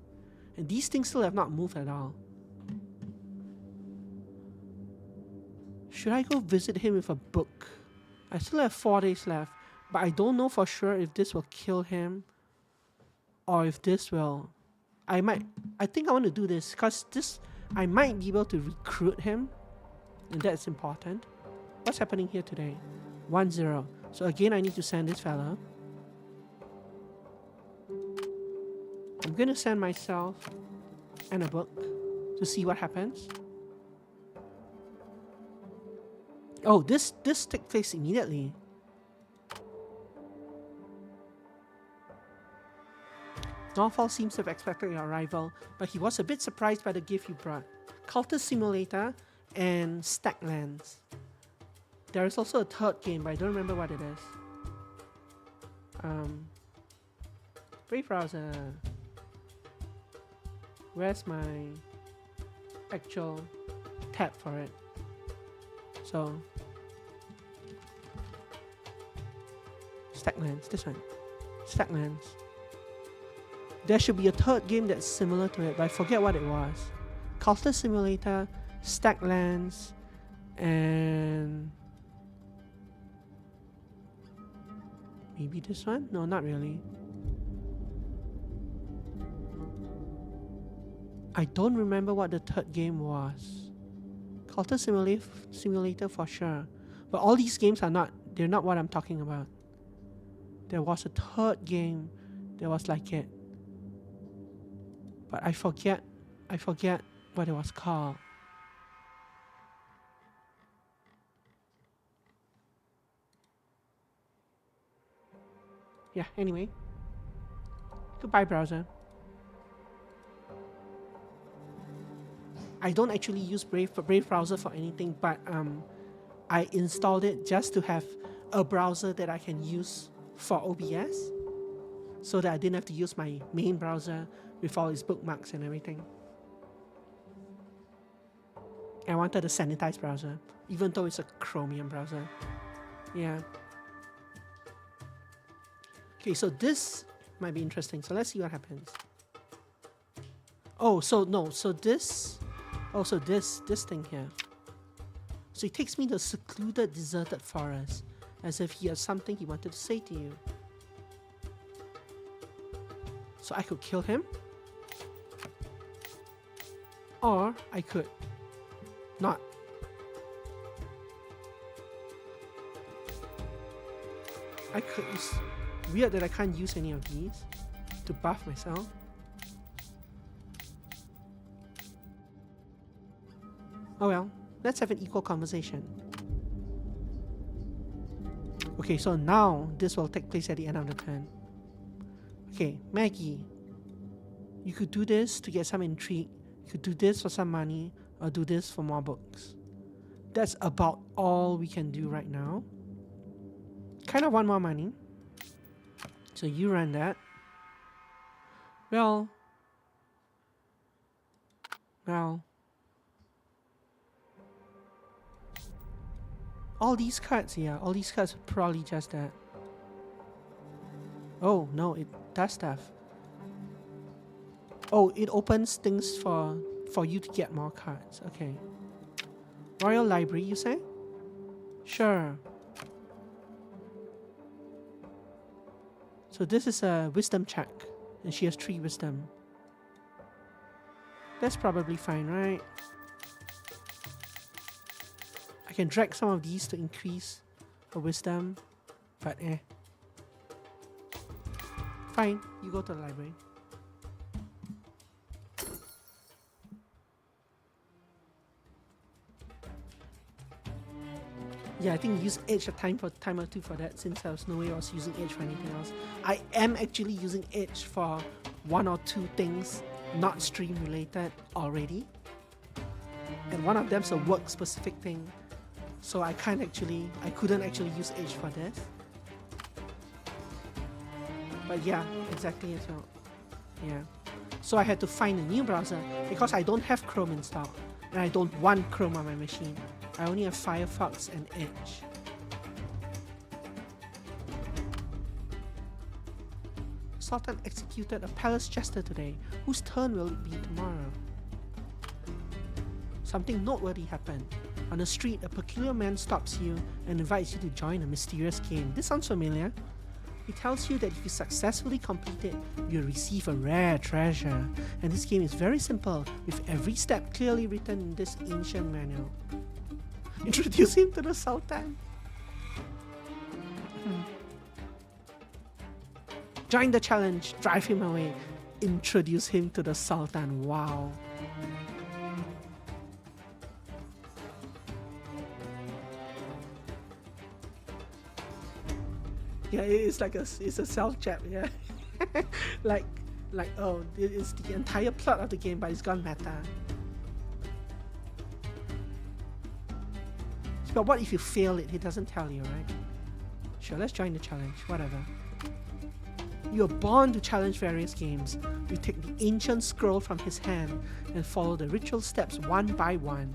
And these things still have not moved at all. Should I go visit him with a book? I still have 4 days left, but I don't know for sure if this will kill him or if this will. I think I want to do this because I might be able to recruit him, and that's important. What's happening here today? 1-0. So again, I need to send this fella. I'm gonna send myself and a book to see what happens. Oh, this takes place immediately. Norfall seems to have expected your arrival, but he was a bit surprised by the gift you brought. Cultist Simulator and Stack Lands. There is also a third game, but I don't remember what it is. Brave browser. Where's my actual tab for it? So, Stack Lands, this one. Stack Lands. There should be a third game that's similar to it, but I forget what it was. Cultist Simulator, Stack Lands, and maybe this one? No, not really. I don't remember what the third game was. Cultist Simulator for sure. But all these games they're not what I'm talking about. There was a third game that was like it. But I forget what it was called. Yeah, anyway. Goodbye, browser. I don't actually use Brave browser for anything, but I installed it just to have a browser that I can use for OBS, so that I didn't have to use my main browser with all its bookmarks and everything. I wanted a sanitized browser, even though it's a Chromium browser. Yeah. Okay, so this might be interesting. So let's see what happens. Oh, so no, so this, also this thing here. So he takes me to a secluded, deserted forest, as if he has something he wanted to say to you. So I could kill him, or I could not. I could use, weird that I can't use any of these to buff myself. Oh well, let's have an equal conversation. Okay, so now this will take place at the end of the turn. Okay, Maggie, you could do this to get some intrigue, you could do this for some money, or do this for more books. That's about all we can do right now. Kind of want more money, so you run that. Well, all these cards, yeah, all these cards are probably just that. Oh no, it does stuff. Oh, it opens things for you to get more cards. Okay. Royal Library, you say? Sure. So this is a wisdom check, and she has 3 wisdom. That's probably fine, right? I can drag some of these to increase her wisdom, but Fine, you go to the library. Yeah, I think use Edge a time or two for that, since there was no way I was using Edge for anything else. I am actually using Edge for 1 or 2 things not stream related already, and one of them's a work specific thing, so I couldn't actually use Edge for this. But yeah, exactly as well. Yeah. So I had to find a new browser because I don't have Chrome installed, and I don't want Chrome on my machine. I only have Firefox and Edge. Sultan executed a palace jester today. Whose turn will it be tomorrow? Something noteworthy happened. On the street, a peculiar man stops you and invites you to join a mysterious game. This sounds familiar. He tells you that if you successfully complete it, you'll receive a rare treasure. And this game is very simple, with every step clearly written in this ancient manual. Introduce him to the Sultan. Join the challenge, drive him away, introduce him to the Sultan. Wow. Yeah, it's a self jab, yeah. like oh, it is the entire plot of the game, but it's gone meta. But what if you fail it? He doesn't tell you, right? Sure, let's join the challenge, whatever. You are born to challenge various games. You take the ancient scroll from his hand and follow the ritual steps one by one.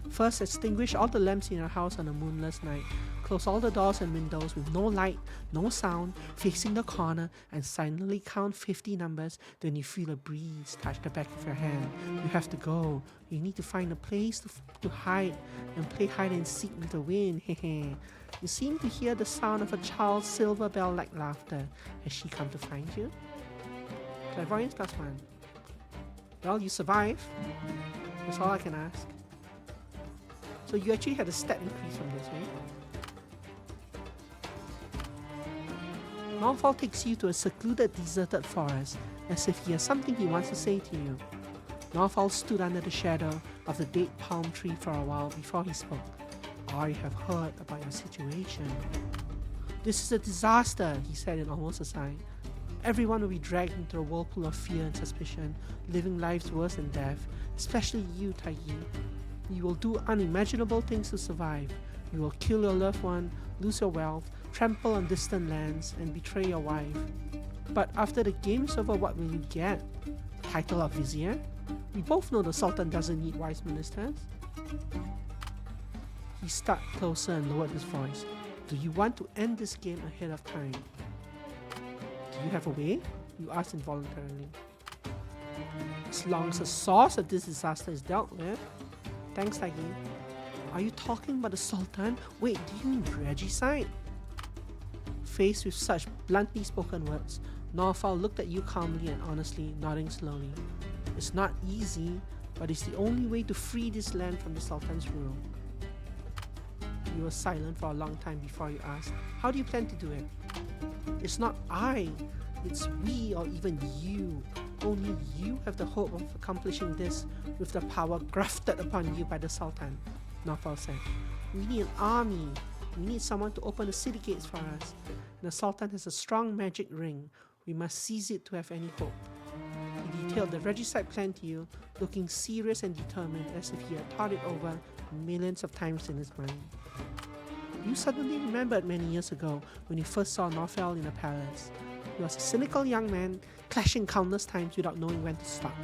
First, extinguish all the lamps in your house on a moonless night. Close all the doors and windows with no light, no sound, facing the corner, and silently count 50 numbers. Then you feel a breeze touch the back of your hand. You have to go. You need to find a place to hide and play hide and seek with the wind. You seem to hear the sound of a child's silver bell-like laughter. Has she come to find you? Clairvoyance +1. Well, you survive. That's all I can ask. So you actually had a stat increase from this, right? Northfall takes you to a secluded, deserted forest, as if he has something he wants to say to you. Northfall stood under the shadow of the dead palm tree for a while before he spoke. I have heard about your situation. "This is a disaster," he said in almost a sigh. "Everyone will be dragged into a whirlpool of fear and suspicion, living lives worse than death, especially you, Taigi. You will do unimaginable things to survive. You will kill your loved one, lose your wealth, trample on distant lands, and betray your wife. But after the game is over, what will you get? Title of Vizier? We both know the Sultan doesn't need wise ministers." He stepped closer and lowered his voice. "Do you want to end this game ahead of time?" "Do you have a way?" you asked involuntarily. "As long as the source of this disaster is dealt with." "Thanks, Taigi." "Are you talking about the Sultan? Wait, do you mean regicide?" Faced with such bluntly spoken words, Norfal looked at you calmly and honestly, nodding slowly. "It's not easy, but it's the only way to free this land from the Sultan's rule." You were silent for a long time before you asked, "How do you plan to do it?" "It's not I, it's we or even you. Only you have the hope of accomplishing this with the power grafted upon you by the Sultan," Norfal said. "We need an army. We need someone to open the city gates for us. And the Sultan has a strong magic ring. We must seize it to have any hope." He detailed the regicide plan to you, looking serious and determined as if he had thought it over millions of times in his mind. You suddenly remembered many years ago when you first saw Norfal in the palace. He was a cynical young man, clashing countless times without knowing when to stop.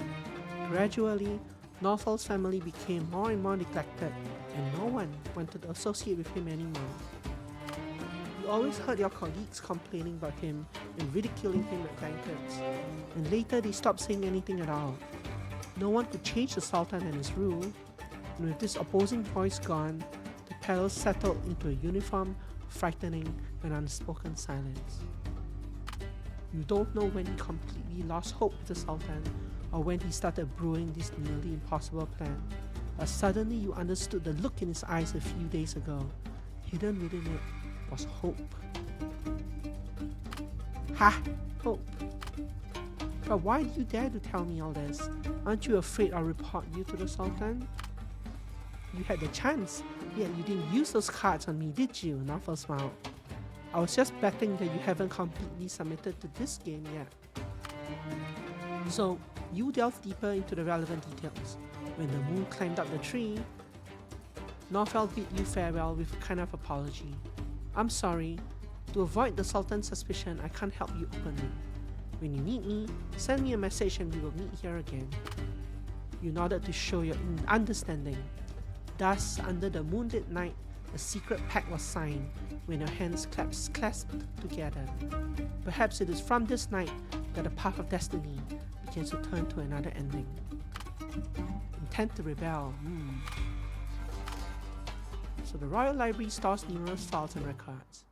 Gradually, Norfal's family became more and more neglected, and no one wanted to associate with him anymore. You always heard your colleagues complaining about him and ridiculing him at banquets, and later they stopped saying anything at all. No one could change the Sultan and his rule, and with this opposing voice gone, the palace settled into a uniform, frightening, and unspoken silence. You don't know when he completely lost hope with the Sultan, or when he started brewing this nearly impossible plan, but suddenly you understood the look in his eyes a few days ago. Hidden within it was hope. Ha! Hope. But why do you dare to tell me all this? Aren't you afraid I'll report you to the Sultan? You had the chance, yet you didn't use those cards on me, did you? Norfal smiled. I was just betting that you haven't completely submitted to this game yet. So, you delve deeper into the relevant details. When the moon climbed up the tree, Norfal bid you farewell with a kind of apology. I'm sorry. To avoid the Sultan's suspicion, I can't help you openly. When you need me, send me a message and we will meet here again. You nodded to show your understanding. Thus, under the moonlit night, a secret pact was signed when your hands clasped together. Perhaps it is from this night that the path of destiny begins to turn to another ending. Intent to rebel. So the Royal Library stores numerous files and records.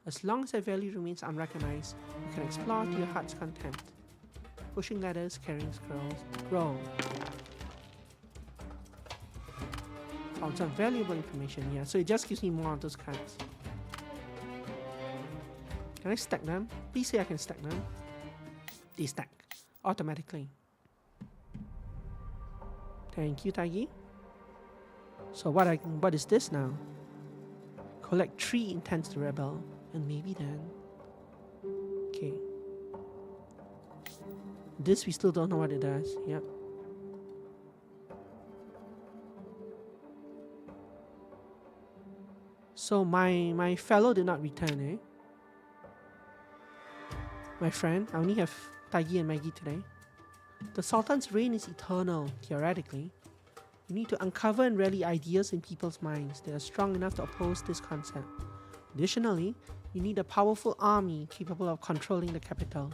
As long as their value remains unrecognized, you can explore to your heart's content. Pushing ladders, carrying scrolls. Grow. Found some valuable information here, so it just gives me more of those cards. Can I stack them? Please say I can stack them. They stack automatically. Thank you, Taigi. So what is this now? Collect 3 intents to rebel, and maybe then. Okay. This we still don't know what it does. Yep. So my fellow did not return, eh? My friend, I only have Taigi and Maggie today. The Sultan's reign is eternal, theoretically. You need to uncover and rally ideas in people's minds that are strong enough to oppose this concept. Additionally, you need a powerful army capable of controlling the capital.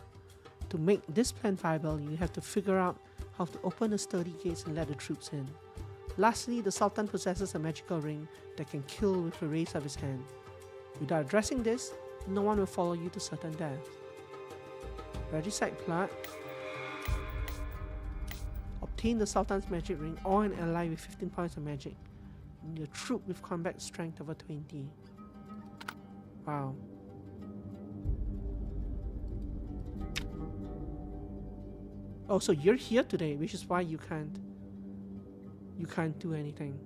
To make this plan viable, you have to figure out how to open the sturdy gates and let the troops in. Lastly, the Sultan possesses a magical ring that can kill with a raise of his hand. Without addressing this, no one will follow you to certain death. Regicide plot. Obtain the Sultan's magic ring or an ally with 15 points of magic. You need a troop with combat strength over 20. Wow. Oh, so you're here today, which is why you can't do anything.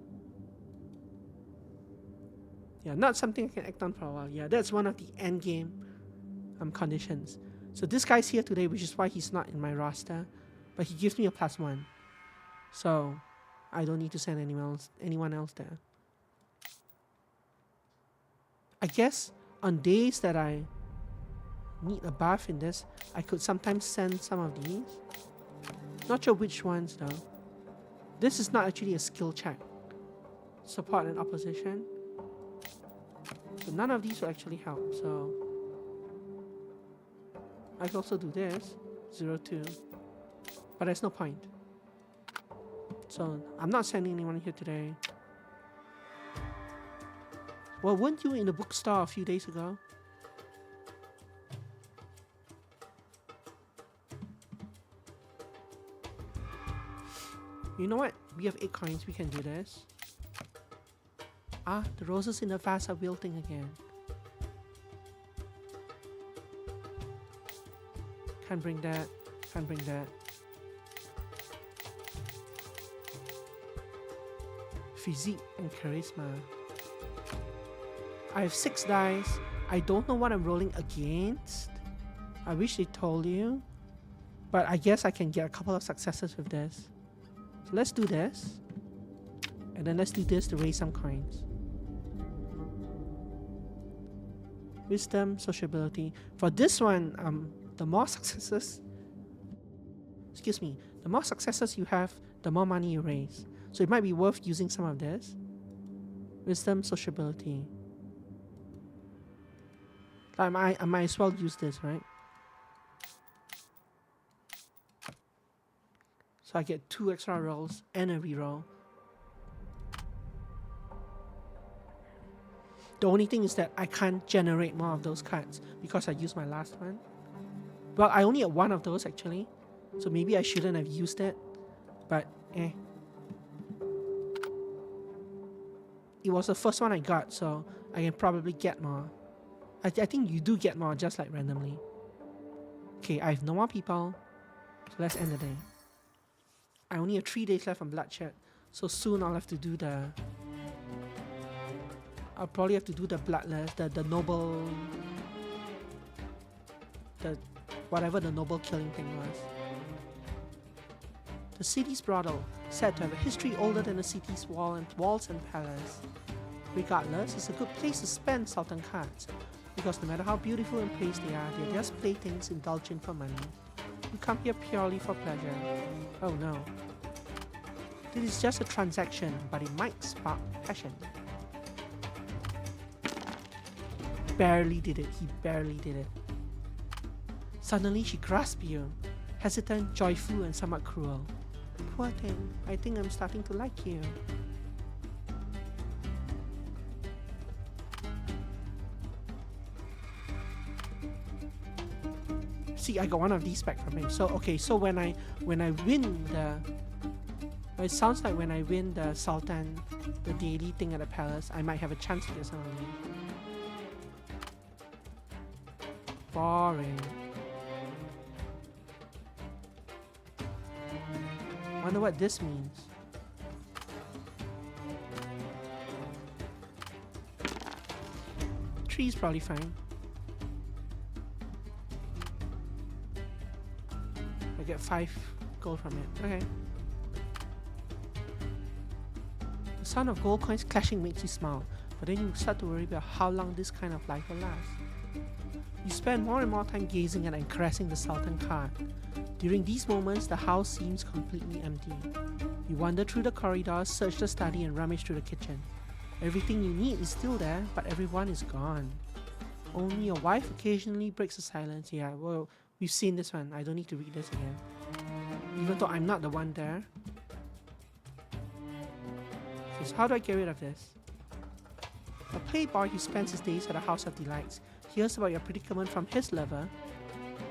Yeah, not something I can act on for a while. Yeah, that's one of the end game conditions. So this guy's here today, which is why he's not in my roster, but he gives me a +1. So I don't need to send anyone else there. I guess on days that I need a buff in this, I could sometimes send some of these. Not sure which ones though. This is not actually a skill check. Support and opposition. So none of these will actually help. So I can also do this, 0-2. But there's no point. So I'm not sending anyone here today. Well, weren't you in the bookstore a few days ago? You know what? We have 8 coins. We can do this. Ah, the roses in the vase are wilting again. Can't bring that. Can't bring that. Physique and charisma. I have 6 dice. I don't know what I'm rolling against. I wish they told you. But I guess I can get a couple of successes with this. So let's do this. And then let's do this to raise some coins. Wisdom, sociability. For this one, the more successes... Excuse me. The more successes you have, the more money you raise. So it might be worth using some of this. Wisdom, sociability. I might as well use this, right? So I get 2 extra rolls and a reroll. The only thing is that I can't generate more of those cards because I used my last one. Well, I only had 1 of those actually. So maybe I shouldn't have used it. But it was the first one I got, so I can probably get more. I think you do get more just like randomly. Okay, I have no more people. So let's end the day. I only have 3 days left on Bloodshed. So soon I'll have to do the... I'll probably have to do the Bloodless, the noble... whatever the noble killing thing was. The city's brothel, said to have a history older than the city's walls and palace. Regardless, it's a good place to spend Sultan cards, because no matter how beautiful and praised they are, they're just playthings indulgent for money. You come here purely for pleasure. Oh no. This is just a transaction, but it might spark passion. Barely did it, he barely did it. Suddenly she grasped you, hesitant, joyful, and somewhat cruel. Poor thing, I think I'm starting to like you. See, I got 1 of these back from him. So okay, so when I win the... It sounds like when I win the Sultan, the daily thing at the palace, I might have a chance to get some of these. Boring. Wonder what this means. Tree's probably fine. I get 5 gold from it. Okay. The sound of gold coins clashing makes you smile, but then you start to worry about how long this kind of life will last. You spend more and more time gazing at and caressing the Sultan card. During these moments, the house seems completely empty. You wander through the corridors, search the study, and rummage through the kitchen. Everything you need is still there, but everyone is gone. Only your wife occasionally breaks the silence. Yeah, well, we've seen this one. I don't need to read this again. Even though I'm not the one there. Okay, so how do I get rid of this? A playboy who spends his days at a house of delights hears about your predicament from his lover,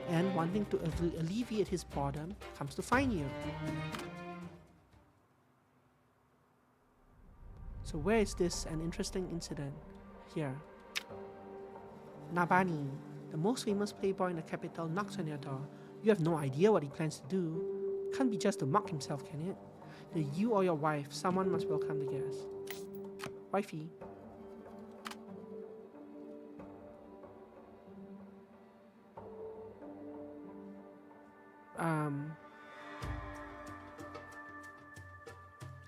and wanting to alleviate his boredom, comes to find you. So where is this an interesting incident? Here. Nabani, the most famous playboy in the capital, knocks on your door. You have no idea what he plans to do. Can't be just to mock himself, can it? Either you or your wife, someone must welcome the guest. Wifey. Um,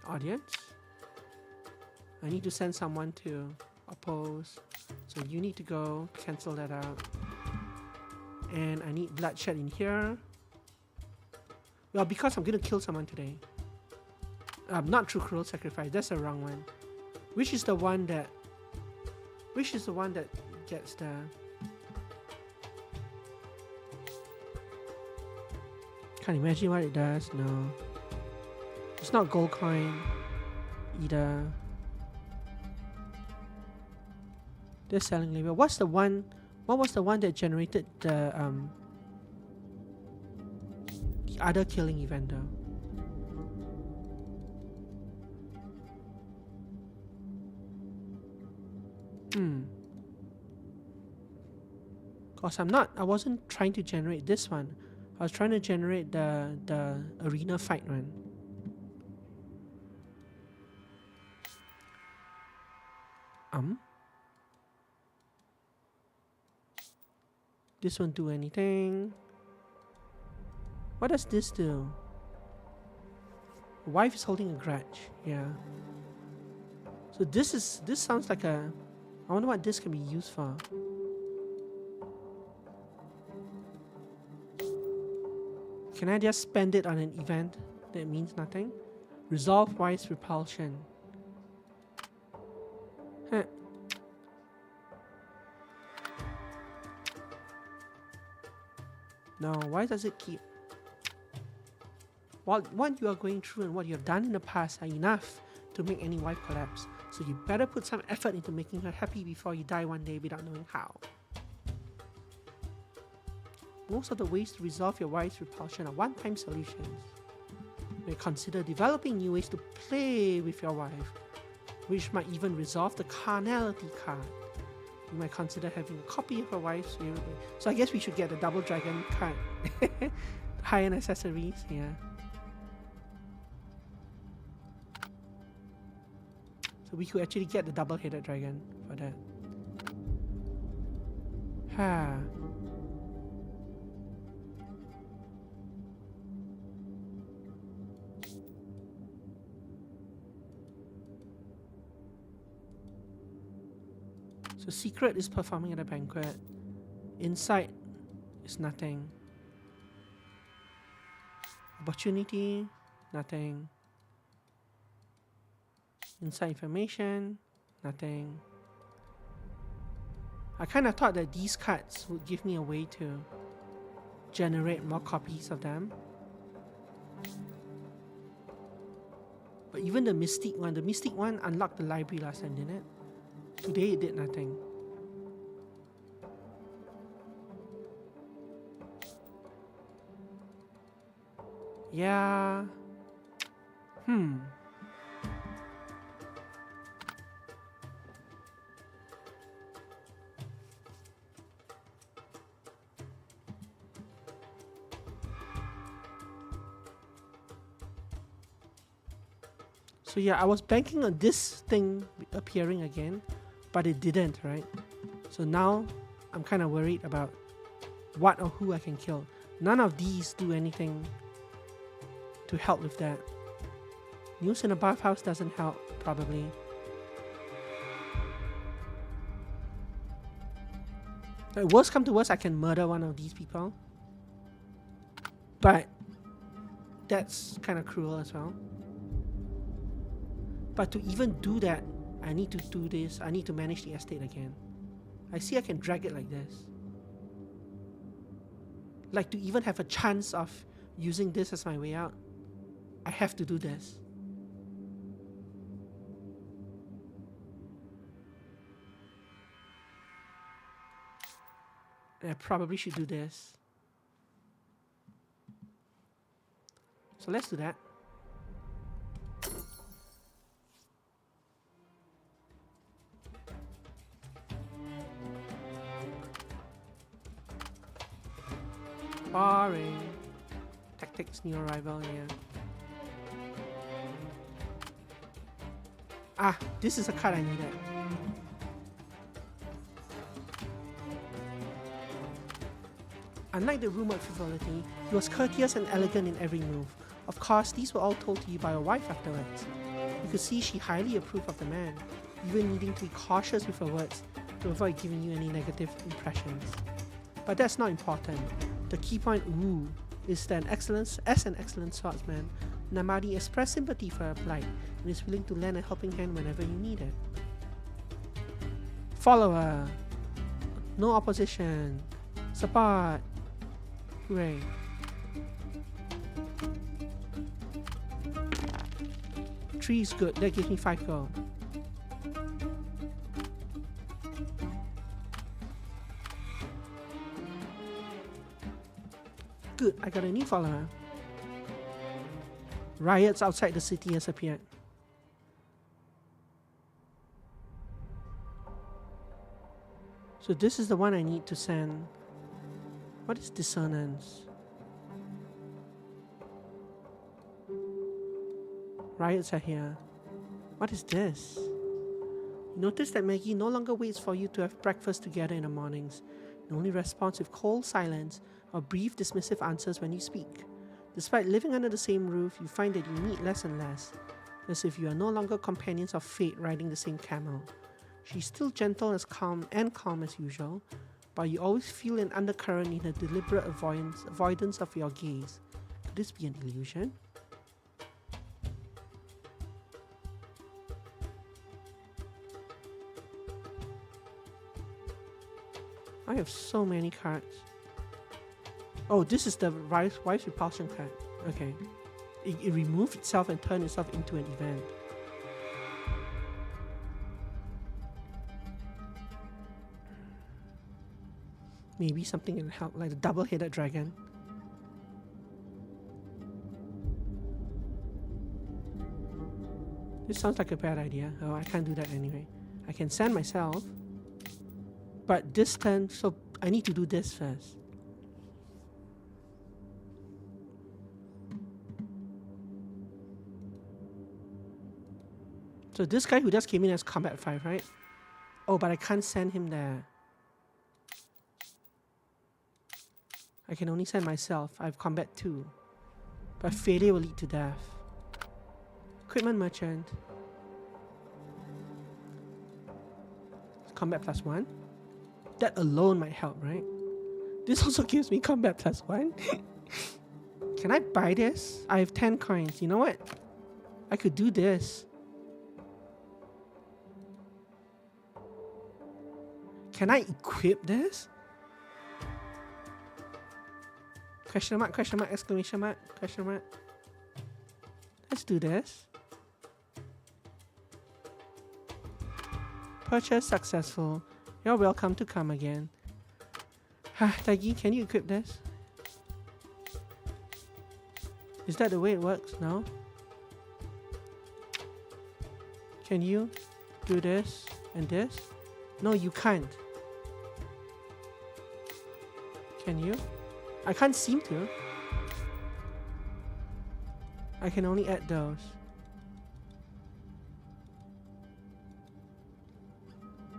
audience. I need to send someone to oppose. So you need to go cancel that out. And I need bloodshed in here. Well, because I'm gonna kill someone today. Not through cruel sacrifice. That's the wrong one. Which is the one that gets the... Can't imagine what it does. No. It's not gold coin either. They're selling label. What was the one that generated the other killing event though? Cause I wasn't trying to generate this one. I was trying to generate the arena fight one. This won't do anything. What does this do? Wife is holding a grudge. Yeah. So this sounds like a... I wonder what this can be used for. Can I just spend it on an event that means nothing? Resolve wise repulsion. Huh. No, why does it keep... What you are going through and what you have done in the past are enough to make any wife collapse. So you better put some effort into making her happy before you die one day without knowing how. Most of the ways to resolve your wife's repulsion are one-time solutions. You may consider developing new ways to play with your wife, which might even resolve the carnality card. You might consider having a copy of your wife's favorite. So I guess we should get the double dragon card. High-end accessories, yeah. So we could actually get the double-headed dragon for that. Ha. So secret is performing at a banquet. Insight is nothing. Opportunity, nothing. Inside information, nothing. I kind of thought that these cards would give me a way to generate more copies of them. But even the Mystic one unlocked the library last time, didn't it? Today it did nothing. Yeah. So yeah, I was banking on this thing appearing again, but it didn't, right? So now I'm kind of worried about what or who I can kill. None of these do anything to help with that. News in the bathhouse doesn't help, probably. Like, worst come to worst, I can murder one of these people. But that's kind of cruel as well. But to even do that, I need to do this. I need to manage the estate again. I see I can drag it like this. Like, to even have a chance of using this as my way out, I have to do this. And I probably should do this. So let's do that. Boring. Tactics, new arrival, yeah. Ah, this is a card I needed. Unlike the rumored frivolity, he was courteous and elegant in every move. Of course, these were all told to you by your wife afterwards. You could see she highly approved of the man, even needing to be cautious with her words to avoid giving you any negative impressions. But that's not important. The key point, is that as an excellent swordsman, Namadi expressed sympathy for her plight and is willing to lend a helping hand whenever you need it. Follower. No opposition. Support. Hooray. Three is good. That gives me 5 gold. Good, I got a new follower. Riots outside the city has appeared. So this is the one I need to send. What is dissonance? Riots are here. What is this? You notice that Maggie no longer waits for you to have breakfast together in the mornings. It only responds with cold silence or brief dismissive answers when you speak. Despite living under the same roof, you find that you meet less and less, as if you are no longer companions of fate riding the same camel. She's still gentle as calm as usual, but you always feel an undercurrent in her deliberate avoidance of your gaze. Could this be an illusion? I have so many cards. Oh, this is the wife's repulsion card. Okay. It removed itself and turned itself into an event. Maybe something can help, like the double-headed dragon. This sounds like a bad idea. Oh, I can't do that anyway. I can send myself. But this turn, so I need to do this first. So this guy who just came in as combat 5, right? Oh, but I can't send him there. I can only send myself. I have combat 2. But failure will lead to death. Equipment merchant. Combat +1. That alone might help, right? This also gives me combat +1. Can I buy this? I have 10 coins. You know what? I could do this. Can I equip this? Question mark, exclamation mark, question mark. Let's do this. Purchase successful. You're welcome to come again. Taggy, can you equip this? Is that the way it works? No? Can you do this and this? No, you can't. Can you? I can't seem to. I can only add those.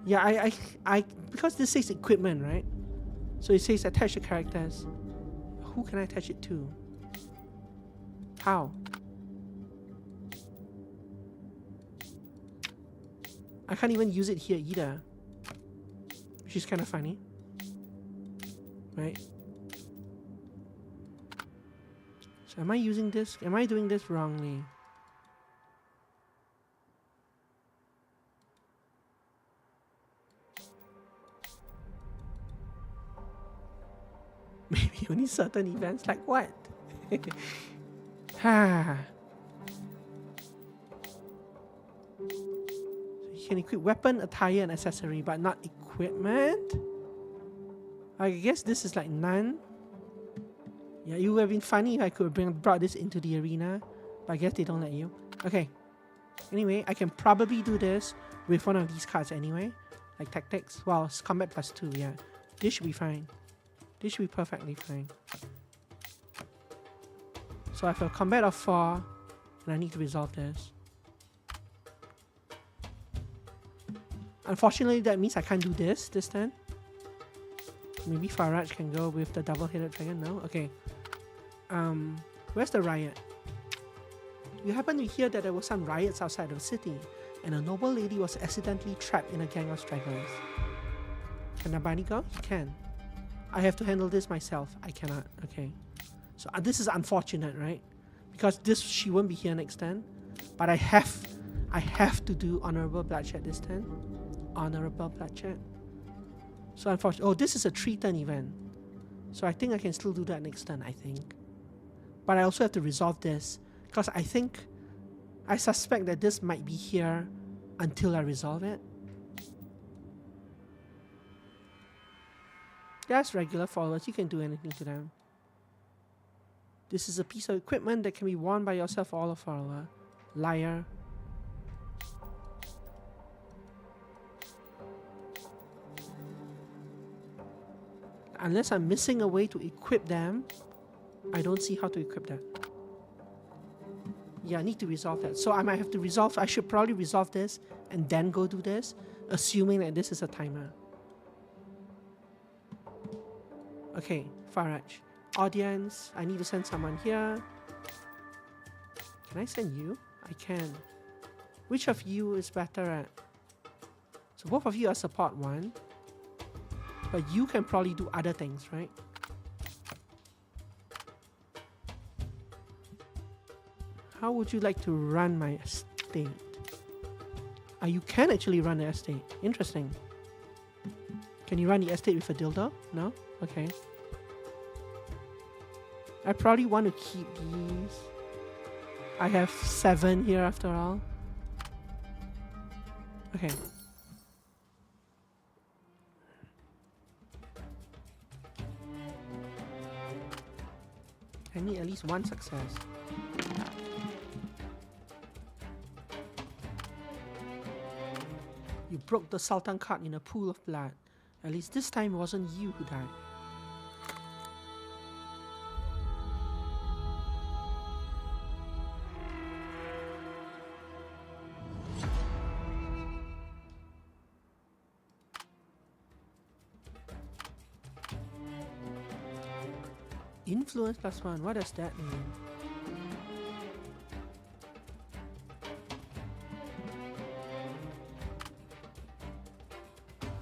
Yeah, I because this says equipment, right? So it says attach the characters. Who can I attach it to? How? I can't even use it here either. Which is kind of funny. Right? So am I using this? Am I doing this wrongly? Maybe only certain events, like what? So you can equip weapon, attire, and accessory, but not equipment? I guess this is like none. Yeah, it would have been funny if I could have brought this into the arena, but I guess they don't let you. Okay. Anyway, I can probably do this with one of these cards anyway, like tactics. Well, it's combat +2, yeah. This should be fine. This should be perfectly fine. So I have a combat of 4, and I need to resolve this. Unfortunately, that means I can't do this turn. Maybe Faraj can go with the double-headed dragon. No? Okay. Where's the riot? You happen to hear that there were some riots outside of the city, and a noble lady was accidentally trapped in a gang of stragglers. Can Nabani go? He can. I have to handle this myself. I cannot. Okay. So this is unfortunate, right? Because she won't be here next turn. But I have to do honorable bloodshed this turn. Honorable bloodshed. So unfortunately, oh, this is a 3-turn event. So I think I can still do that next turn, I think. But I also have to resolve this, because I suspect that this might be here until I resolve it. That's regular followers, you can do anything to them. This is a piece of equipment that can be worn by yourself or a follower. Liar. Unless I'm missing a way to equip them, I don't see how to equip that. Yeah, I need to resolve that. So I might have to resolve, I should probably resolve this and then go do this, assuming that this is a timer. Okay, Faraj. Audience, I need to send someone here. Can I send you? I can. Which of you is better at? So both of you are support 1. But you can probably do other things, right? How would you like to run my estate? You can actually run the estate. Interesting. Can you run the estate with a dildo? No? Okay. I probably want to keep these. I have 7 here after all. Okay. I need at least 1 success. You broke the Sultan card in a pool of blood. At least this time it wasn't you who died. Influence +1, what does that mean?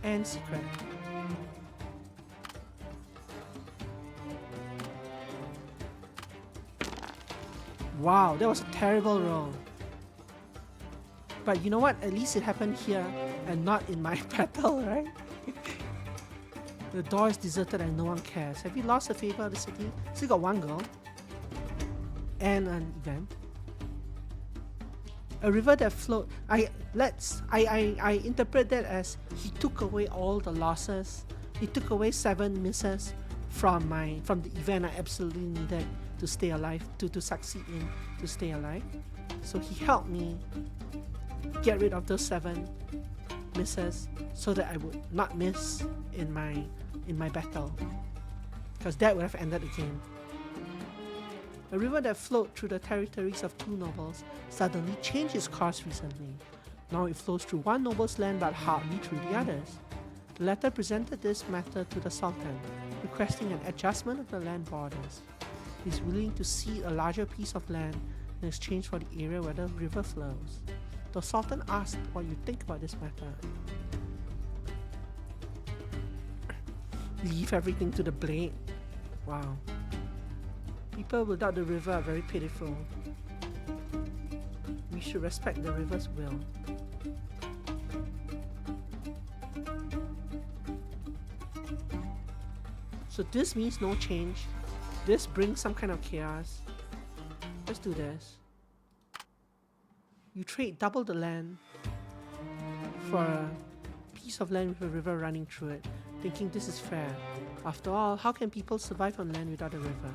And secret. Wow, that was a terrible roll. But you know what? At least it happened here and not in my battle, right? The door is deserted and no one cares. Have you lost the favor of the city? Still got 1 goal. And an event. A river that flowed. I interpret that as he took away all the losses. He took away 7 misses from the event I absolutely needed to stay alive, to succeed in, to stay alive. So he helped me get rid of those 7 misses so that I would not miss in my battle, because that would have ended the game. A river that flowed through the territories of 2 nobles suddenly changed its course recently. Now it flows through one noble's land but hardly through the others. The latter presented this matter to the Sultan, requesting an adjustment of the land borders. He is willing to cede a larger piece of land in exchange for the area where the river flows. The Sultan asked what you think about this matter. Leave everything to the blade. Wow. People without the river are very pitiful. We should respect the river's will. So this means no change. This brings some kind of chaos. Let's do this. You trade double the land for a piece of land with a river running through it, thinking this is fair. After all, how can people survive on land without a river?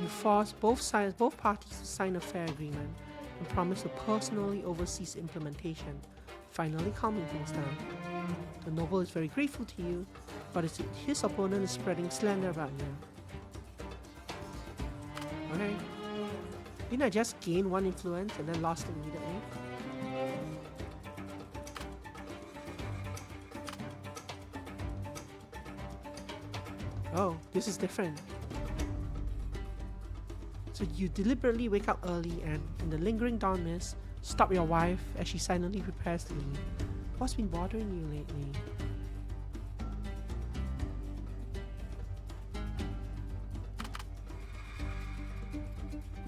You force both parties to sign a fair agreement and promise to personally oversee its implementation, finally calming things down. The noble is very grateful to you, but his opponent is spreading slander about you. Okay. Didn't I just gain 1 influence and then lost it immediately? This is different. So you deliberately wake up early and, in the lingering dawn mist, stop your wife as she silently prepares to leave. What's been bothering you lately?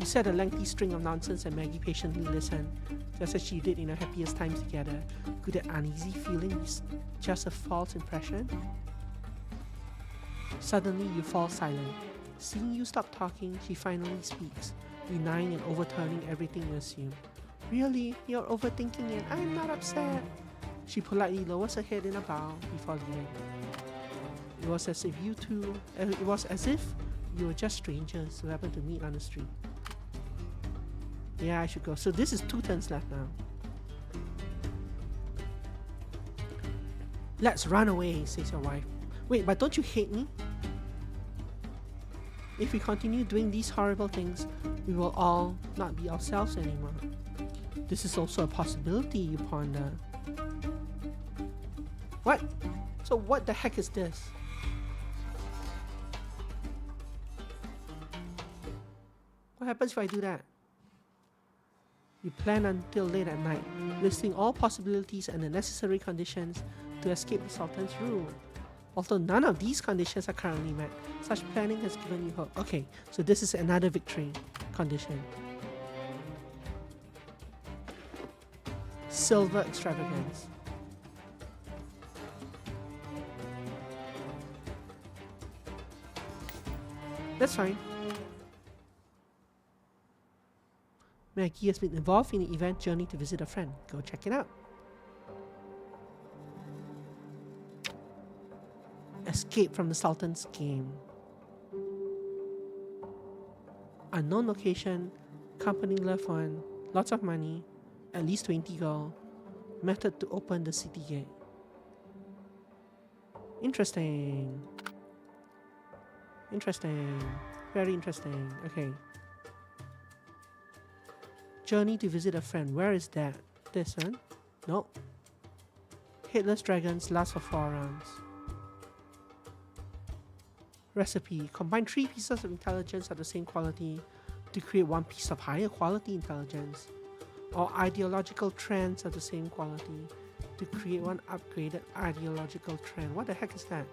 You said a lengthy string of nonsense and Maggie patiently listened, just as she did in her happiest times together. Could that uneasy feeling be just a false impression? Suddenly you fall silent. Seeing you stop talking, she finally speaks, denying and overturning everything you assume. Really? You're overthinking it. I'm not upset. She politely lowers her head in a bow before leaving. It was as if you were just strangers who happened to meet on the street. Yeah, I should go. So this is 2 turns left now. Let's run away, says your wife. Wait, but don't you hate me? If we continue doing these horrible things, we will all not be ourselves anymore. This is also a possibility, you ponder. What? So what the heck is this? What happens if I do that? You plan until late at night, listing all possibilities and the necessary conditions to escape the Sultan's rule. Although none of these conditions are currently met, such planning has given you hope. Okay, so this is another victory condition. Silver extravagance. That's fine. Maggie has been involved in the event journey to visit a friend. Go check it out. Escape from the Sultan's game. Unknown location, company loved one, lots of money, at least 20 gold. Method to open the city gate. Interesting. Interesting. Very interesting. Okay. Journey to visit a friend. Where is that? This one? Nope. Headless dragons last for 4 rounds. Recipe. Combine 3 pieces of intelligence of the same quality to create 1 piece of higher quality intelligence. Or ideological trends of the same quality to create 1 upgraded ideological trend. What the heck is that?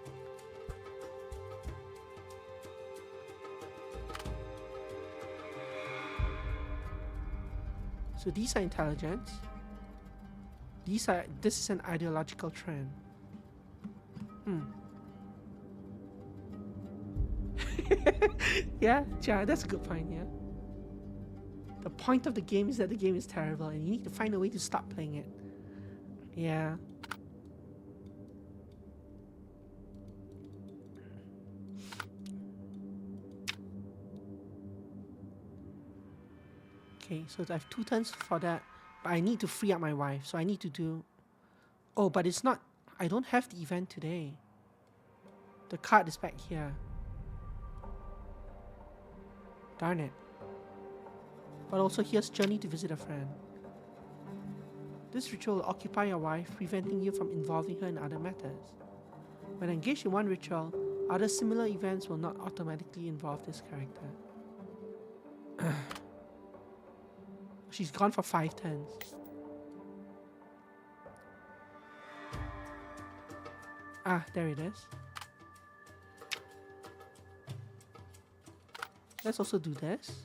So these are intelligence. This is an ideological trend. Yeah, that's a good point, yeah. The point of the game is that the game is terrible and you need to find a way to stop playing it. Yeah. Okay, so I have 2 turns for that, but I need to free up my wife, so I need to do... Oh, but it's not... I don't have the event today. The card is back here. Darn it. But also here's journey to visit a friend. This ritual will occupy your wife, preventing you from involving her in other matters. When engaged in one ritual, other similar events will not automatically involve this character. She's gone for 5 turns. Ah, there it is. Let's also do this.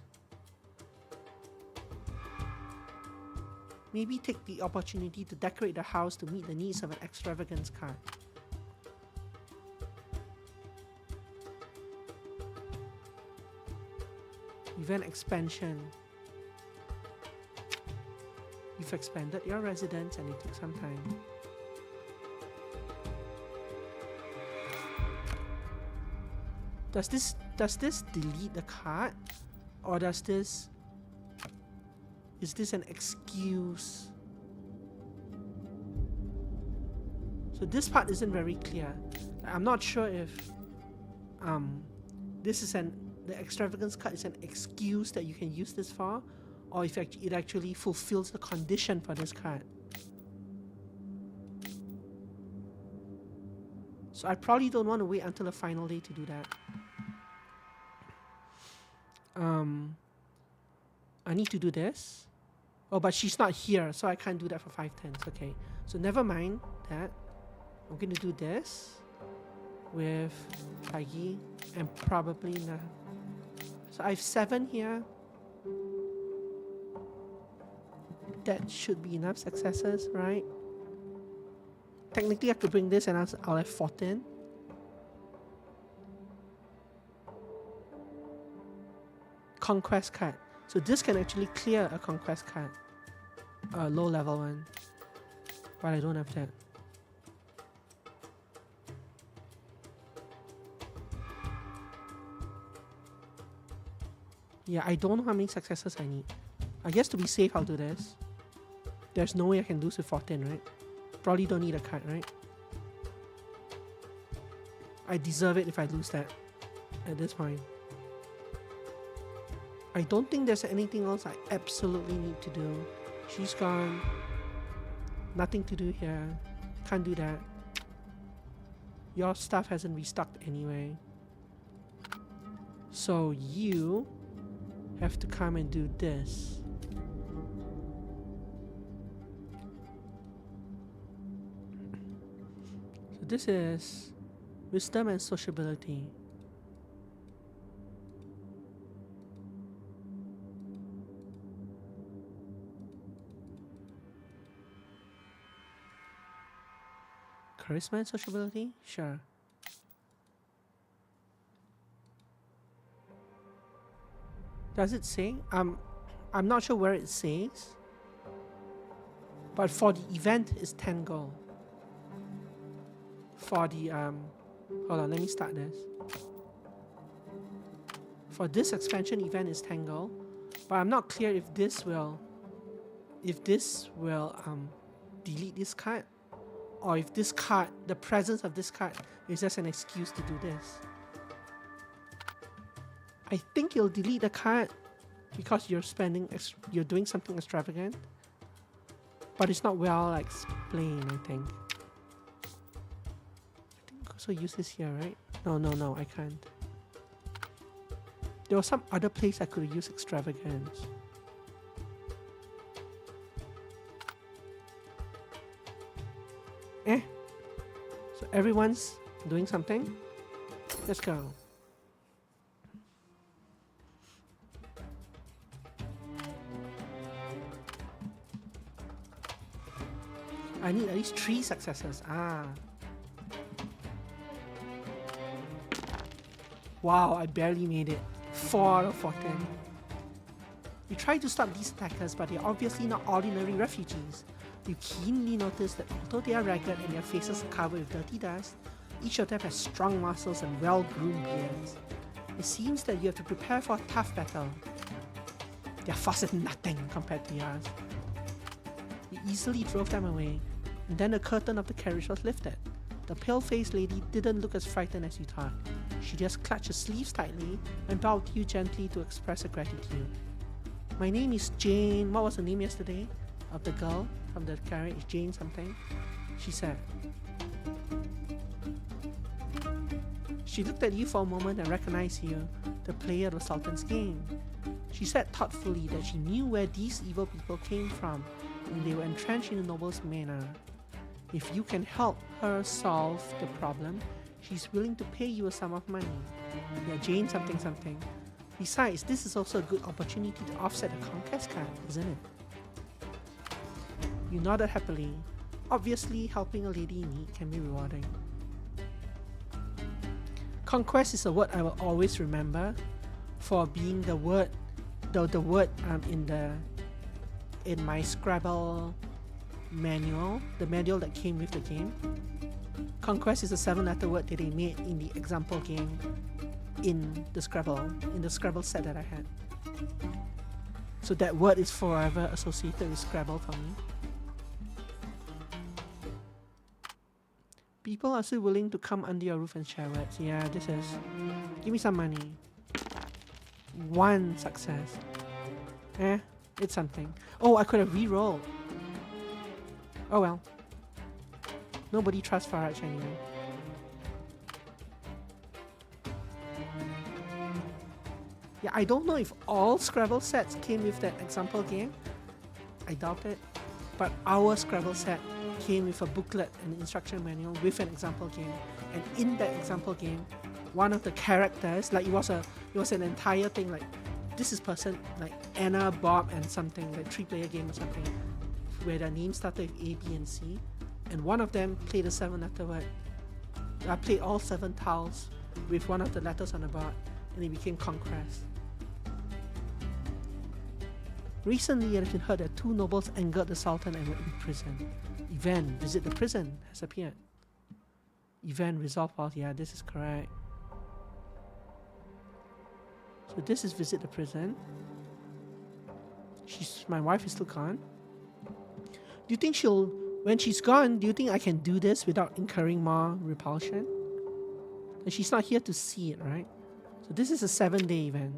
Maybe take the opportunity to decorate the house to meet the needs of an extravagance card. Event expansion. You've expanded your residence and it took some time. Does this delete the card? Or is this an excuse? So this part isn't very clear. I'm not sure if the extravagance card is an excuse that you can use this for, or if it actually fulfills the condition for this card. So I probably don't want to wait until the final day to do that. I need to do this. Oh, but she's not here, so I can't do that for 5 tens. Okay, so never mind that. I'm going to do this with Taigi and probably nah. So I have 7 here. That should be enough successes, right? Technically, I could bring this and I'll have 14. Conquest card. So this can actually clear a conquest card. A low level one. But I don't have that. Yeah, I don't know how many successes I need. I guess to be safe, I'll do this. There's no way I can lose with 14, right? Probably don't need a card, right? I deserve it if I lose that at this point. I don't think there's anything else I absolutely need to do. She's gone. Nothing to do here. Can't do that. Your stuff hasn't restocked anyway. So you have to come and do this. So this is wisdom and sociability. Charisma and sociability? Sure. Does it say? I'm not sure where it says. But for the event it's 10 gold. For the hold on, let me start this. For this expansion event is 10 gold. But I'm not clear if this will delete this card, or if this card, the presence of this card, is just an excuse to do this. I think you'll delete the card because you're doing something extravagant, but it's not well explained. I think also use this here, right? No, I can't. There was some other place I could use extravagance. So everyone's doing something. Let's go. I need at least 3 successes. Wow, I barely made it. 4 out of 14. You try to stop these attackers, but they're obviously not ordinary refugees. You keenly notice that although they are ragged and their faces are covered with dirty dust, each of them has strong muscles and well-groomed beards. It seems that you have to prepare for a tough battle. Their force is nothing compared to yours. You easily drove them away, and then the curtain of the carriage was lifted. The pale-faced lady didn't look as frightened as you thought. She just clutched her sleeves tightly and bowed to you gently to express her gratitude. My name is Jane. What was her name yesterday? Of the girl from the carriage, Jane something, she said. She looked at you for a moment and recognized you, the player of the Sultan's game. She said thoughtfully that she knew where these evil people came from and they were entrenched in the noble's manor. If you can help her solve the problem, she's willing to pay you a sum of money. Yeah, Jane something something. Besides, this is also a good opportunity to offset the conquest card, isn't it? You nodded happily. Obviously, helping a lady in need can be rewarding. Conquest is a word I will always remember for being the word in my Scrabble manual, the manual that came with the game. Conquest is a 7-letter word that they made in the example game in the Scrabble set that I had. So that word is forever associated with Scrabble for me. People are still willing to come under your roof and share words. Yeah, this is... Give me some money. 1 success. It's something. Oh, I could have re-rolled. Oh well. Nobody trusts Faraj anyway. Yeah, I don't know if all Scrabble sets came with that example game. I doubt it. But our Scrabble set came with a booklet and instruction manual with an example game. And in that example game, one of the characters, like it was an entire thing, like this is person like Anna, Bob, and something, like 3-player game or something, where their names started with A, B, and C. And one of them played a 7-letter word. I played all 7 tiles with one of the letters on the board, and it became Conquest. Recently, it has been heard that 2 nobles angered the Sultan and were in prison. Event, visit the prison, has appeared. Event, resolve all. Yeah, this is correct. So this is visit the prison. My wife is still gone. Do you think when she's gone, do you think I can do this without incurring more repulsion? And she's not here to see it, right? So this is a 7-day event.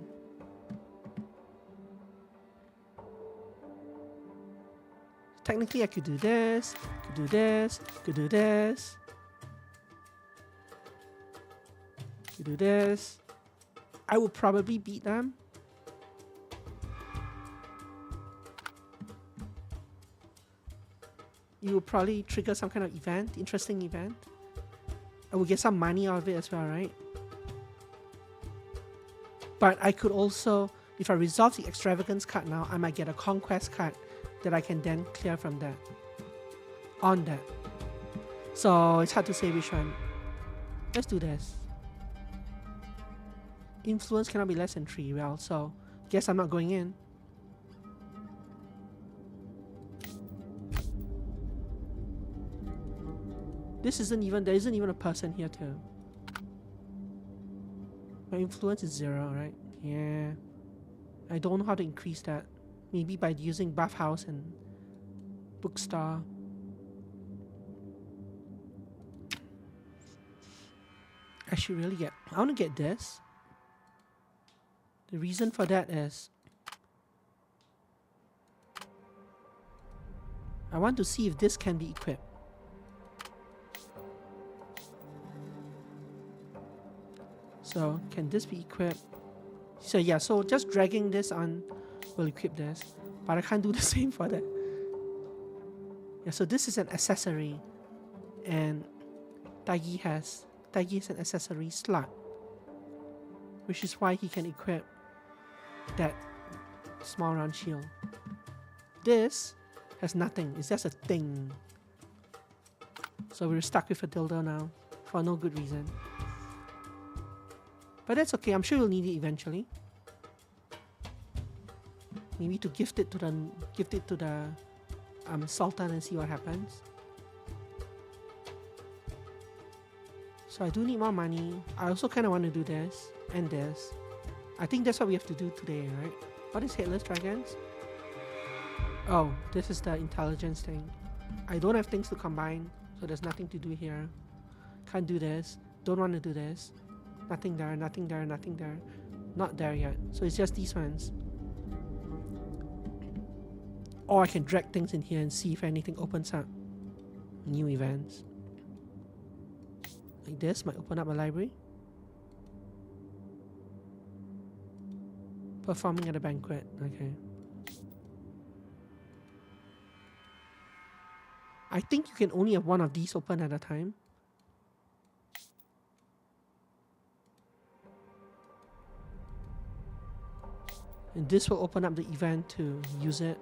Technically, I could do this, could do this, could do this, could do this. I would probably beat them. You will probably trigger some kind of event, interesting event. I will get some money out of it as well, right? But I could also, if I resolve the extravagance card now, I might get a conquest card that I can then clear from that. On that. So it's hard to say which one. Let's do this. Influence cannot be less than 3. Well, so guess I'm not going in. There isn't even a person here too. My influence is 0, right? Yeah. I don't know how to increase that. Maybe by using buff house and bookstore. I should really I want to get this. The reason for that is I want to see if this can be equipped. So can this be equipped? So yeah, so just dragging this on will equip this, but I can't do the same for that. Yeah, so this is an accessory, and Taigi has an accessory slot, which is why he can equip that small round shield. This has nothing, it's just a thing. So we're stuck with a dildo now for no good reason. But that's okay, I'm sure we'll need it eventually. Maybe to gift it to the Sultan and see what happens. So I do need more money. I also kind of want to do this and this. I think that's what we have to do today, right? What is Headless Dragons? Oh, this is the intelligence thing. I don't have things to combine, so there's nothing to do here. Can't do this. Don't want to do this. Nothing there, nothing there, nothing there. Not there yet. So it's just these ones. Or I can drag things in here and see if anything opens up. New events. Like this might open up a library. Performing at a banquet. Okay. I think you can only have one of these open at a time. And this will open up the event to use it.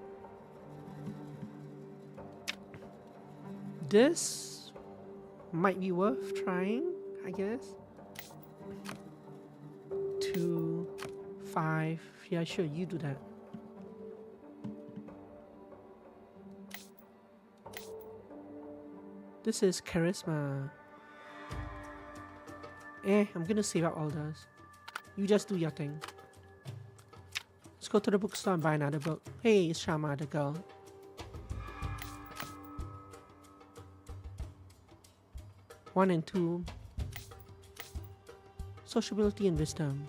This might be worth trying, I guess. 2, 5. Yeah, sure, you do that. This is charisma. I'm gonna save up all those. You just do your thing. Let's go to the bookstore and buy another book. Hey, it's Shama, the girl. One and 2. Sociability and wisdom.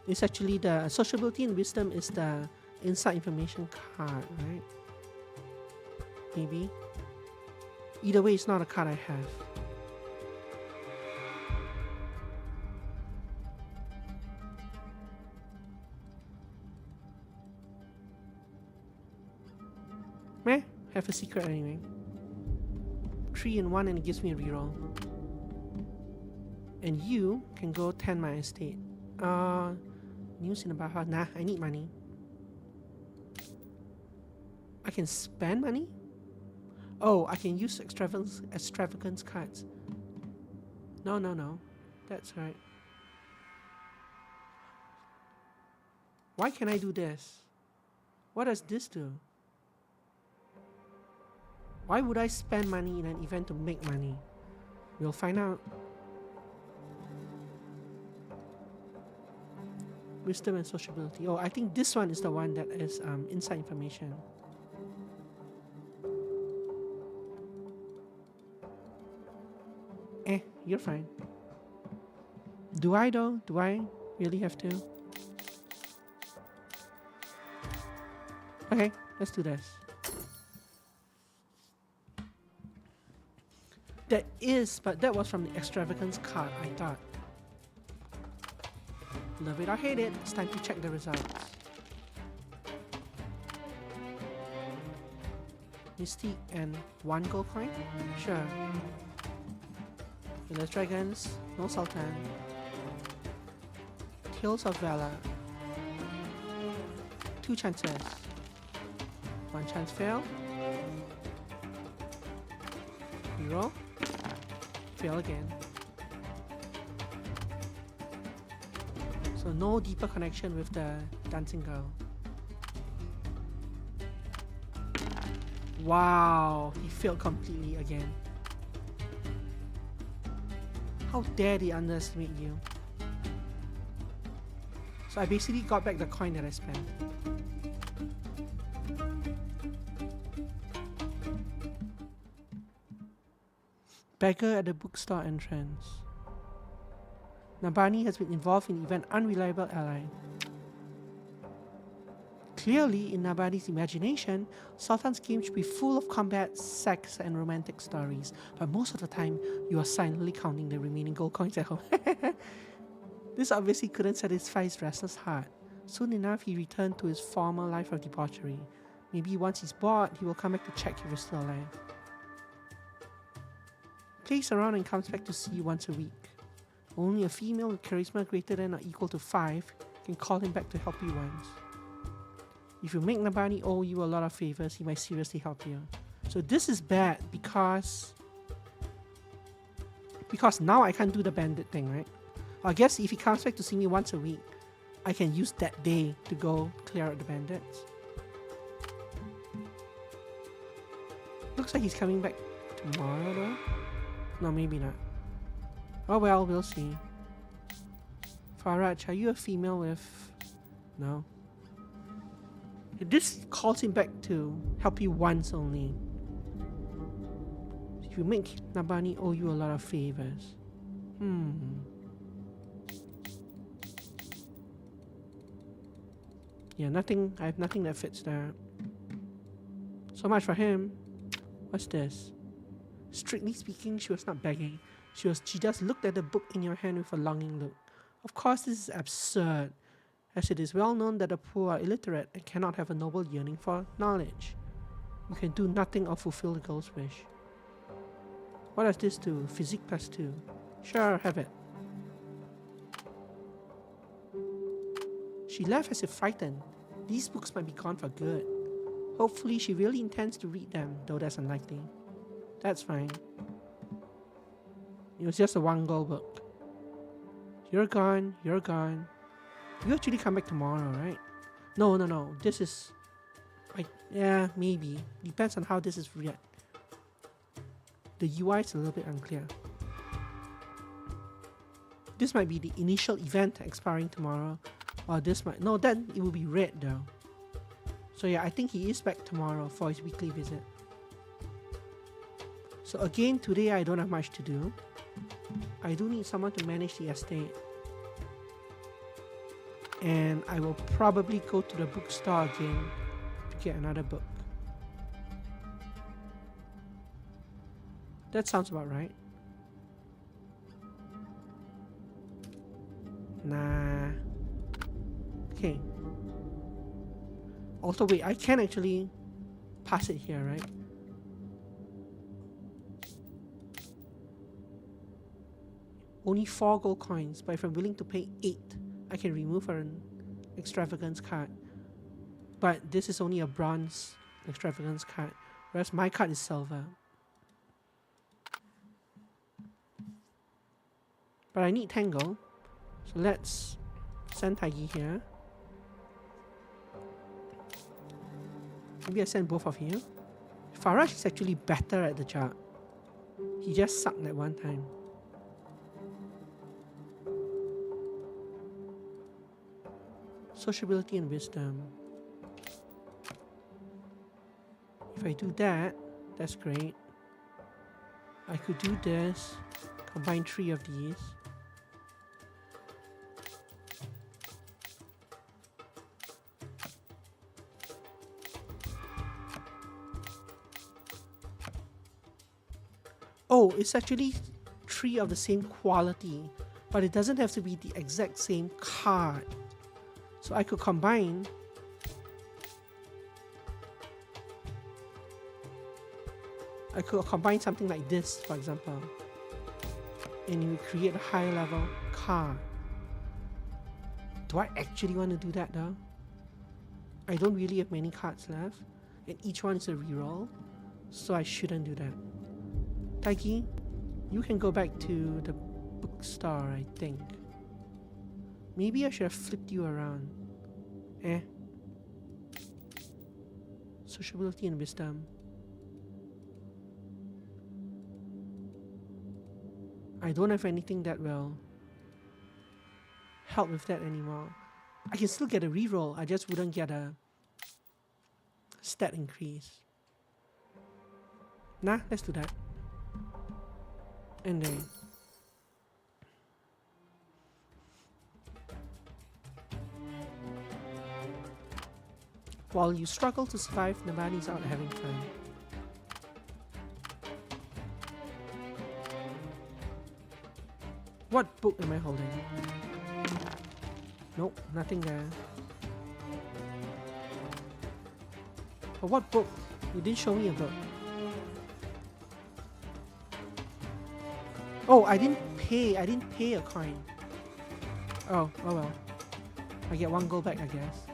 It's actually the sociability and wisdom is the inside information card, right? Maybe. Either way, it's not a card I have. have a secret anyway. 3 and 1 and it gives me a reroll. And you can go tend my estate. News in about how? Nah, I need money. I can spend money? Oh, I can use extravagance cards. No. That's right. Why can I do this? What does this do? Why would I spend money in an event to make money? We'll find out. Wisdom and sociability. Oh, I think this one is the one that is inside information. You're fine. Do I though? Do I really have to? Okay, let's do this. That is, but that was from the extravagance card, I thought. Love it or hate it, it's time to check the results. Mystique and 1 gold coin? Sure. Endless Dragons, no Sultan. Tales of Valor. 2 chances. 1 chance fail. Reroll. Fail again. So no deeper connection with the dancing girl. Wow, he failed completely again. How dare they underestimate you? So I basically got back the coin that I spent. Beggar at the bookstore entrance. Nabani has been involved in the event Unreliable Ally. Clearly, in Nabani's imagination, Sultan's game should be full of combat, sex, and romantic stories, but most of the time, you are silently counting the remaining gold coins at home. This obviously couldn't satisfy his restless heart. Soon enough, he returned to his former life of debauchery. Maybe once he's bored, he will come back to check if you're still alive. Plays around and comes back to see you once a week. Only a female with charisma greater than or equal to 5 can call him back to help you once. If you make Nabani owe you a lot of favors, he might seriously help you. So this is bad because now I can't do the bandit thing, right? I guess if he comes back to see me once a week, I can use that day to go clear out the bandits. Looks like he's coming back tomorrow though. No, maybe not. Oh well, we'll see. Faraj, are you a female with... No. This calls him back to help you once only. If you make Nabani owe you a lot of favors. Yeah, nothing. I have nothing that fits there. So much for him. What's this? Strictly speaking, she was not begging. She just looked at the book in your hand with a longing look. Of course, this is absurd, as it is well known that the poor are illiterate and cannot have a noble yearning for knowledge. You can do nothing or fulfill the girl's wish. What does this do? Physique +2. Sure, have it. She left as if frightened. These books might be gone for good. Hopefully she really intends to read them, though that's unlikely. That's fine. It was just a 1 gold book. You're gone, you're gone. You actually come back tomorrow, right? No. This is... yeah, maybe. Depends on how this is read. The UI is a little bit unclear. This might be the initial event expiring tomorrow. Or this might... No, then it will be red though. So yeah, I think he is back tomorrow for his weekly visit. So again, today I don't have much to do. I do need someone to manage the estate. And I will probably go to the bookstore again to get another book. That sounds about right. Nah. Okay. Also, wait, I can actually pass it here, right? only 4 gold coins, but if I'm willing to pay 8, I can remove an extravagance card. But this is only a bronze extravagance card, whereas my card is silver. But I need 10 gold, so let's send Taigi here. Maybe I send both of you. Faraj is actually better at the job. He just sucked at one time. Sociability and wisdom. If I do that, that's great. I could do this, combine 3 of these. Oh, it's actually 3 of the same quality, but it doesn't have to be the exact same card. So I could combine something like this, for example, and you create a high level card. Do I actually want to do that though? I don't really have many cards left, and each one is a reroll, so I shouldn't do that. Taigi, you can go back to the bookstore, I think. Maybe I should have flipped you around. Sociability and wisdom. I don't have anything that will help with that anymore. I can still get a reroll, I just wouldn't get a stat increase. Nah, let's do that. And then while you struggle to survive, Navani's out having fun. What book am I holding? Nope, nothing there. But what book? You didn't show me a book. Oh, I didn't pay a coin. Oh well. I get 1 gold back, I guess.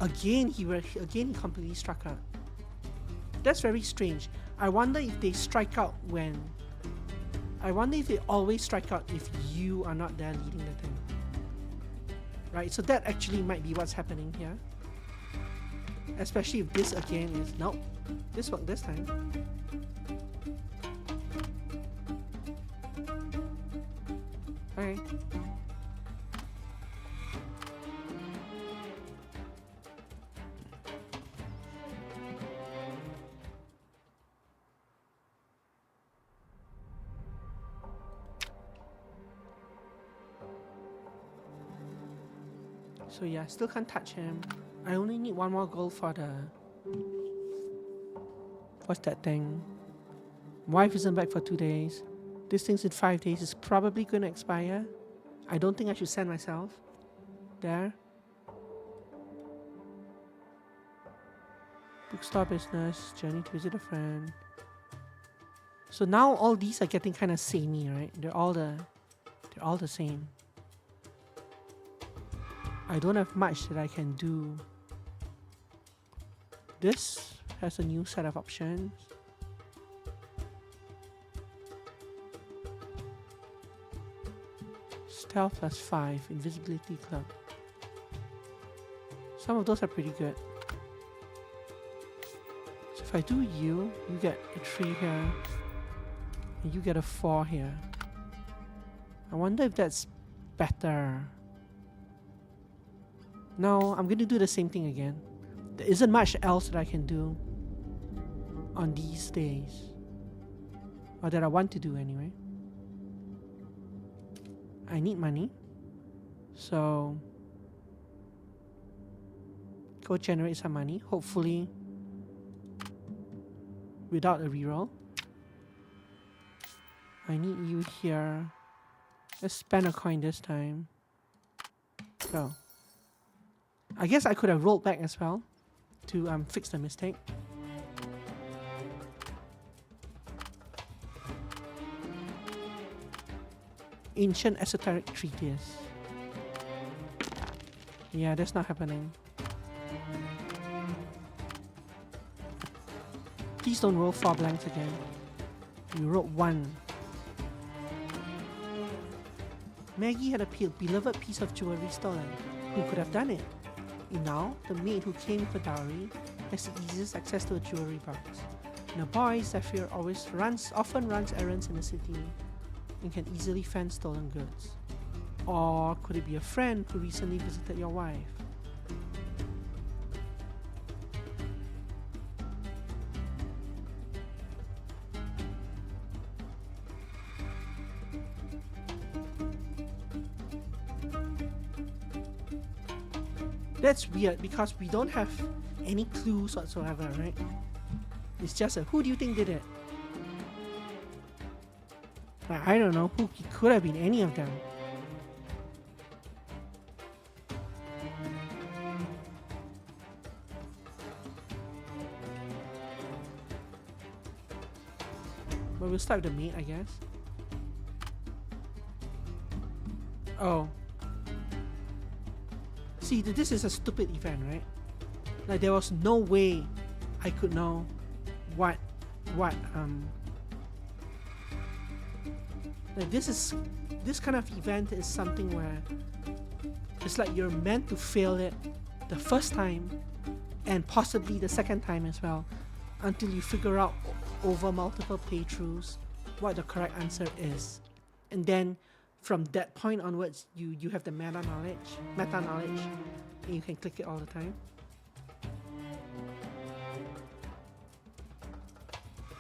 Again, he completely struck out. That's very strange. I wonder if they strike out when... I wonder if they always strike out if you are not there leading the thing. Right, so that actually might be what's happening here. Especially if this again is... Nope, this worked this time. Alright. So yeah, still can't touch him. I only need 1 more gold for the... What's that thing? Wife isn't back for 2 days. This thing's in 5 days. It's probably going to expire. I don't think I should send myself there. Bookstore business, journey to visit a friend. So now all these are getting kind of samey, right? They're all the same. I don't have much that I can do. This has a new set of options. Stealth +5, invisibility club. Some of those are pretty good. So if I do you get a 3 here, and you get a 4 here. I wonder if that's better. No, I'm going to do the same thing again. There isn't much else that I can do on these days. Or that I want to do anyway. I need money. So go generate some money. Hopefully without a reroll. I need you here. Let's spend a coin this time. Go. I guess I could have rolled back as well to fix the mistake. Ancient esoteric treatise. Yeah, that's not happening. Please don't roll 4 blanks again. You rolled 1. Maggie had a beloved piece of jewelry stolen. Who could have done it? Now, the maid who came with the dowry has the easiest access to a jewelry box. And a boy, Zephyr, often runs errands in the city and can easily fend stolen goods. Or could it be a friend who recently visited your wife? That's weird because we don't have any clues whatsoever, right? It's just a who do you think did it? I don't know, who it could have been any of them. But we'll start with the maid, I guess. Oh. See, this is a stupid event, right? Like, there was no way I could know what like this kind of event is something where it's like you're meant to fail it the first time and possibly the second time as well until you figure out over multiple playthroughs what the correct answer is, and then from that point onwards you have the meta knowledge and you can click it all the time.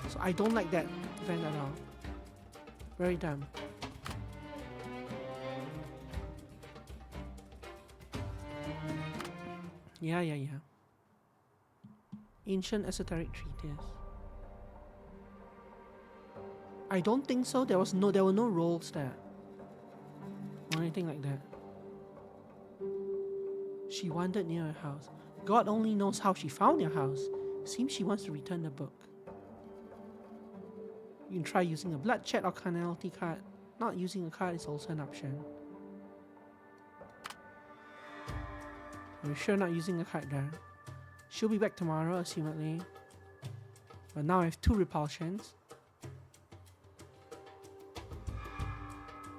So I don't like that event at all. Very dumb. Yeah. Ancient esoteric treatise. I don't think so. There were no rolls there or anything like that. She wandered near her house. God only knows how she found your house. Seems she wants to return the book. You can try using a blood chat or carnality card. Not using a card is also an option. We're sure not using a card there. She'll be back tomorrow, assumedly. But now I have 2 repulsions.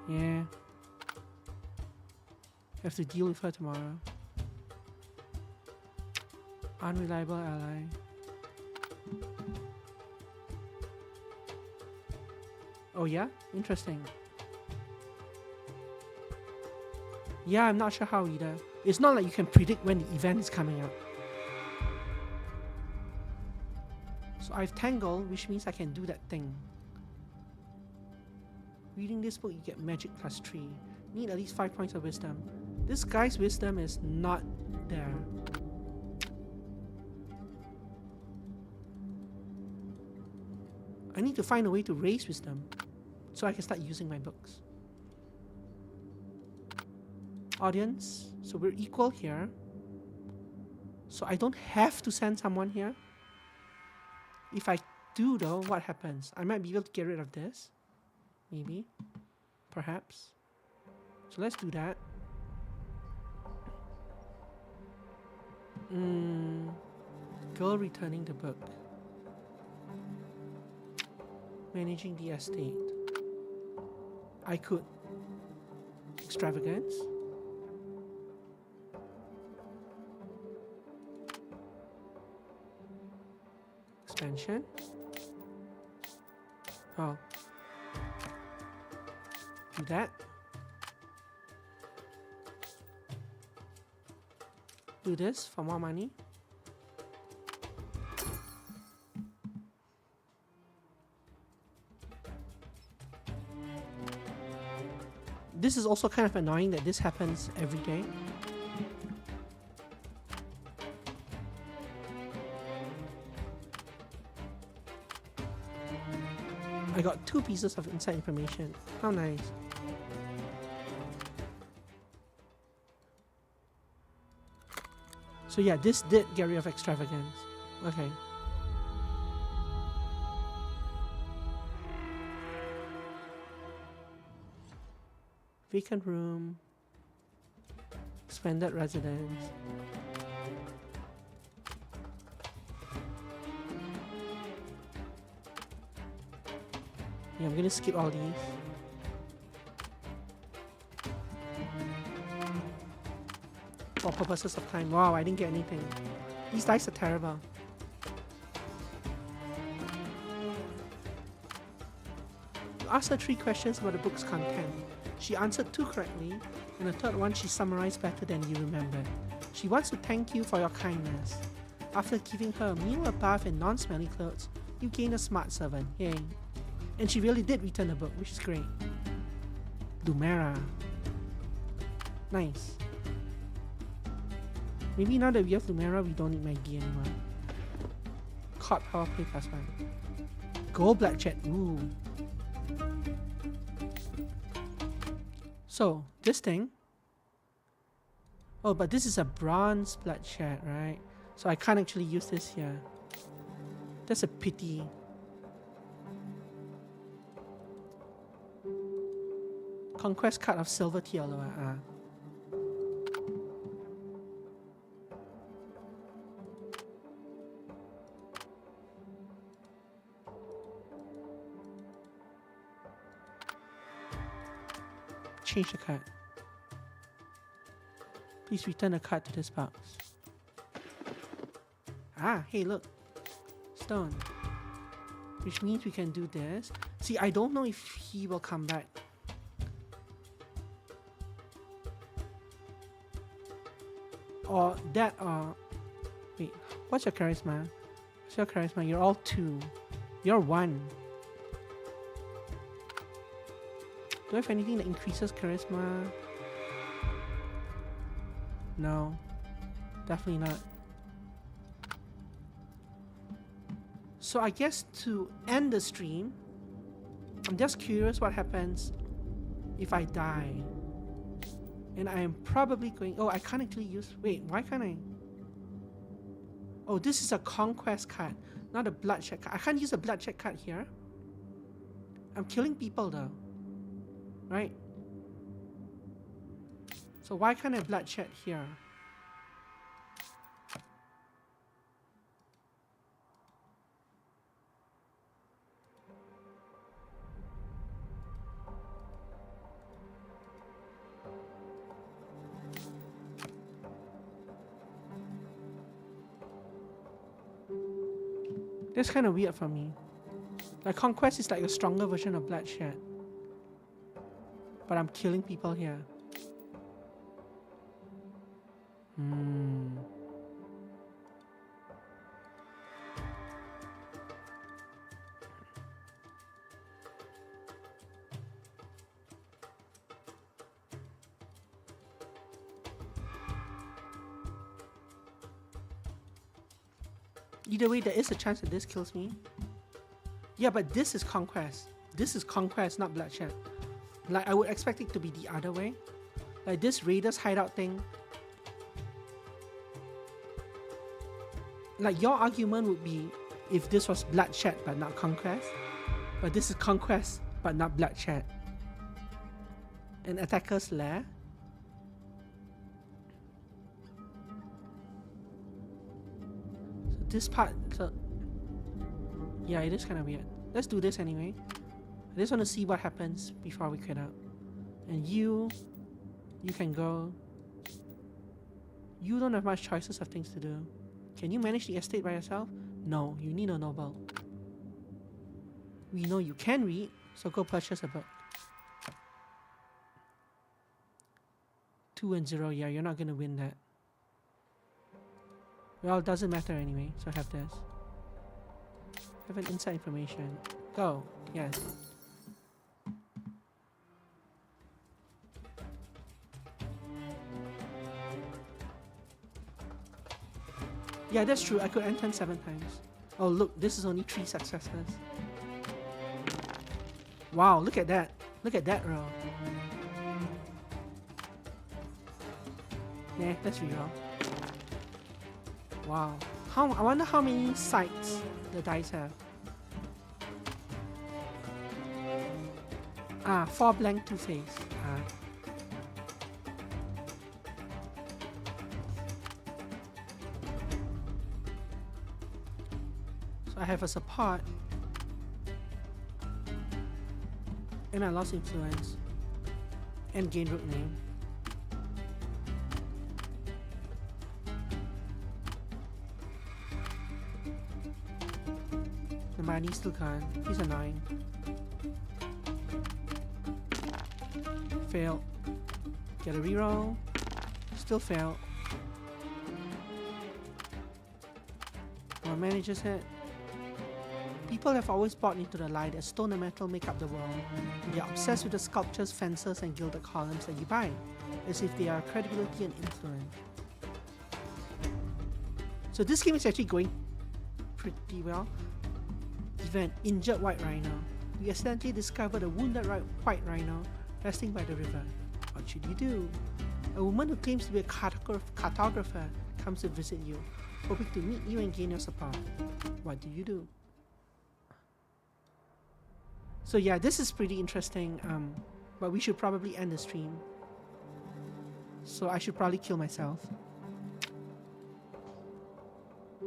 Yeah. Have to deal with her tomorrow. Unreliable ally. Oh yeah? Interesting. Yeah, I'm not sure how either. It's not like you can predict when the event is coming up. So I have Tangle, which means I can do that thing. Reading this book, you get magic +3. Need at least 5 points of wisdom. This guy's wisdom is not there. I need to find a way to raise wisdom so I can start using my books. Audience, so we're equal here. So I don't have to send someone here. If I do though, what happens? I might be able to get rid of this. Maybe. Perhaps. So let's do that. Girl returning the book. Managing the estate. I could. Extravagance. Expansion. Oh. Do that. Do this for more money. This is also kind of annoying that this happens every day. I got 2 pieces of inside information. How nice. So yeah, this did get rid of extravagance. Okay. Vacant room. Expanded residence. Yeah, I'm gonna skip all these. For purposes of time. Wow, I didn't get anything. These dice are terrible. You asked her 3 questions about the book's content. She answered 2 correctly, and the third one she summarized better than you remembered. She wants to thank you for your kindness. After giving her a meal, a bath, and non-smelly clothes, you gain a smart servant. Yay. And she really did return the book, which is great. Lumera. Nice. Maybe now that we have Lumera, we don't need Maggie anymore. Caught power play +1. Gold black jet. Ooh. So, this thing. Oh, but this is a bronze blood chat, right? So I can't actually use this here. That's a pity. Conquest card of silver TLOR. Change the card. Please return the card to this box. Ah, hey look. Stone. Which means we can do this. See, I don't know if he will come back. Or that, wait, what's your charisma? What's your charisma? You're all 2. You're 1. Do I have anything that increases charisma? No. Definitely not. So I guess to end the stream, I'm just curious what happens if I die. And I am probably going... Oh, I can't actually use... Wait, why can't I? Oh, this is a conquest card, not a bloodshed card. I can't use a bloodshed card here. I'm killing people though. Right? So why can't I bloodshed here? That's kind of weird for me. Like, Conquest is like a stronger version of Bloodshed. But I'm killing people here. Either way, there is a chance that this kills me. Yeah, but this is Conquest. This is Conquest, not Bloodshed. Like, I would expect it to be the other way. Like, this Raiders hideout thing. Like, your argument would be if this was Bloodshed but not Conquest. But this is Conquest but not Bloodshed. An attacker's lair. This part, so yeah, it is kind of weird. Let's do this anyway. I just want to see what happens before we quit out. And you can go. You don't have much choices of things to do. Can you manage the estate by yourself? No, you need a noble. We know you can read, so go purchase a book. 2 and 0, yeah, you're not gonna win that. Well, it doesn't matter anyway, so I have this. Have an inside information. Go. Yes. Yeah, that's true. I could end 10 7 times. Oh, look, this is only 3 successes. Wow, look at that. Look at that roll. Nah, let's reroll. Wow. I wonder how many sides the dice have. 4 blank, 2 face. I have a support. And I lost influence. And gained root name. The money still can't. He's annoying. Fail. Get a reroll. Still fail. Our managers hit. People have always bought into the lie that stone and metal make up the world. They are obsessed with the sculptures, fences, and gilded columns that you buy, as if they are credibility and influence. So this game is actually going pretty well. Event: Injured White Rhino. We accidentally discovered a wounded white rhino resting by the river. What should you do? A woman who claims to be a cartographer comes to visit you, hoping to meet you and gain your support. What do you do? So yeah, this is pretty interesting, but we should probably end the stream. So I should probably kill myself.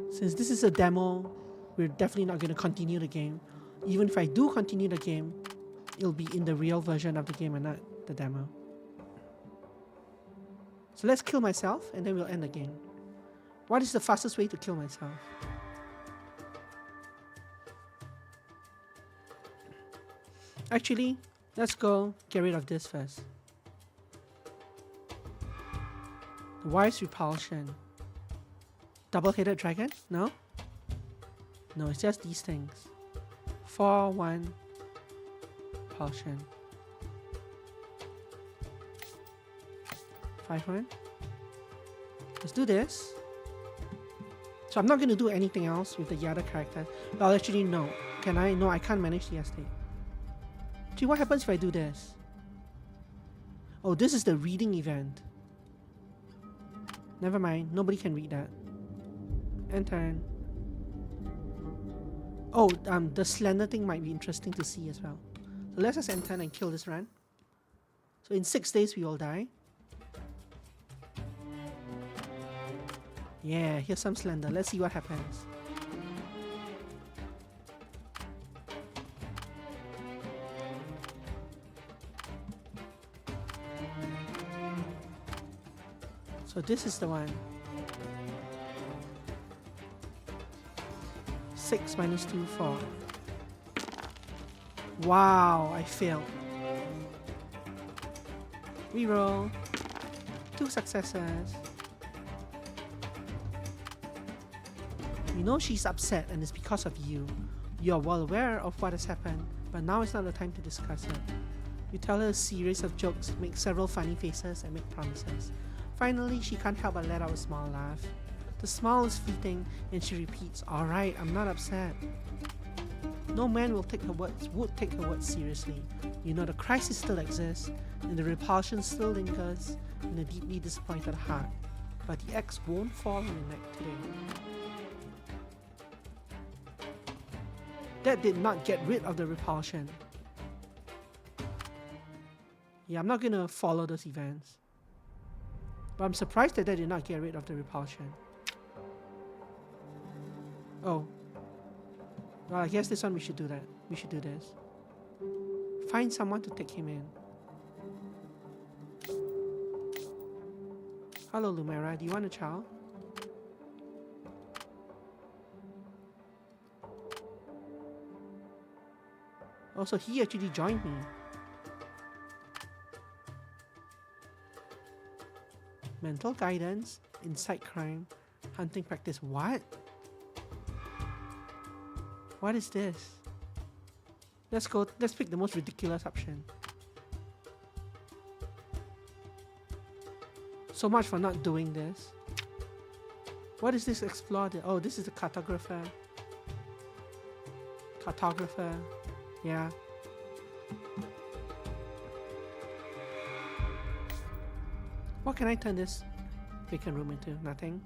Since this is a demo, we're definitely not going to continue the game. Even if I do continue the game, it'll be in the real version of the game and not the demo. So let's kill myself and then we'll end the game. What is the fastest way to kill myself? Actually, let's go get rid of this first. The Wise Repulsion. Double-headed dragon? No? No, it's just these things. 4-1 Repulsion. 5-1. Let's do this. So I'm not going to do anything else with the other character. Well, actually, no. Can I? No, I can't manage the estate. See what happens if I do this? Oh, this is the reading event. Never mind, nobody can read that. End turn. Oh, the slender thing might be interesting to see as well. So let's just end turn and kill this run. So in 6 days we all die. Yeah, here's some slender. Let's see what happens. So this is the one. 6 minus 2, 4. Wow, I failed. Reroll. 2 successes. You know she's upset and it's because of you. You are well aware of what has happened, but now is not the time to discuss it. You tell her a series of jokes, make several funny faces, and make promises. Finally, she can't help but let out a small laugh. The smile is fleeting, and she repeats, "Alright, I'm not upset." No man would take her words seriously. You know the crisis still exists, and the repulsion still lingers in a deeply disappointed heart. But the axe won't fall on your neck today. That did not get rid of the repulsion. Yeah, I'm not gonna follow those events. But I'm surprised that did not get rid of the repulsion. Oh. Well, I guess this one we should do that. We should do this. Find someone to take him in. Hello, Lumera. Do you want a child? Also, he actually joined me. Mental guidance, insight crime, hunting practice. What? What is this? Let's pick the most ridiculous option. So much for not doing this. What is this explore? Oh, this is the cartographer. Cartographer. Yeah. What can I turn this vacant room into? Nothing.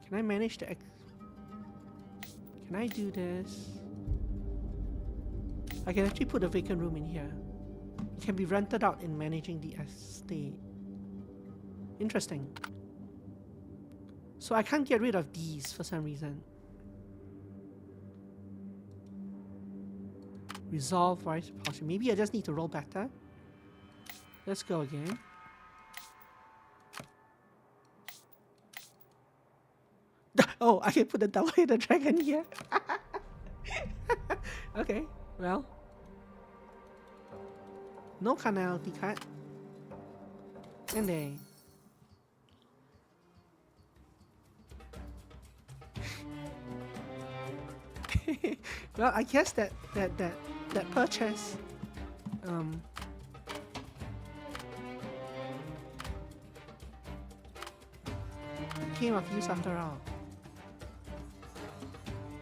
Can I manage the Can I do this? I can actually put a vacant room in here. It can be rented out in managing the estate. Interesting. So I can't get rid of these for some reason. Resolve voice repulsion. Maybe I just need to roll better. Let's go again. Oh, I can put the double-headed dragon here. Okay, well. No carnality cut. And then. Well, I guess that purchase came of use after all.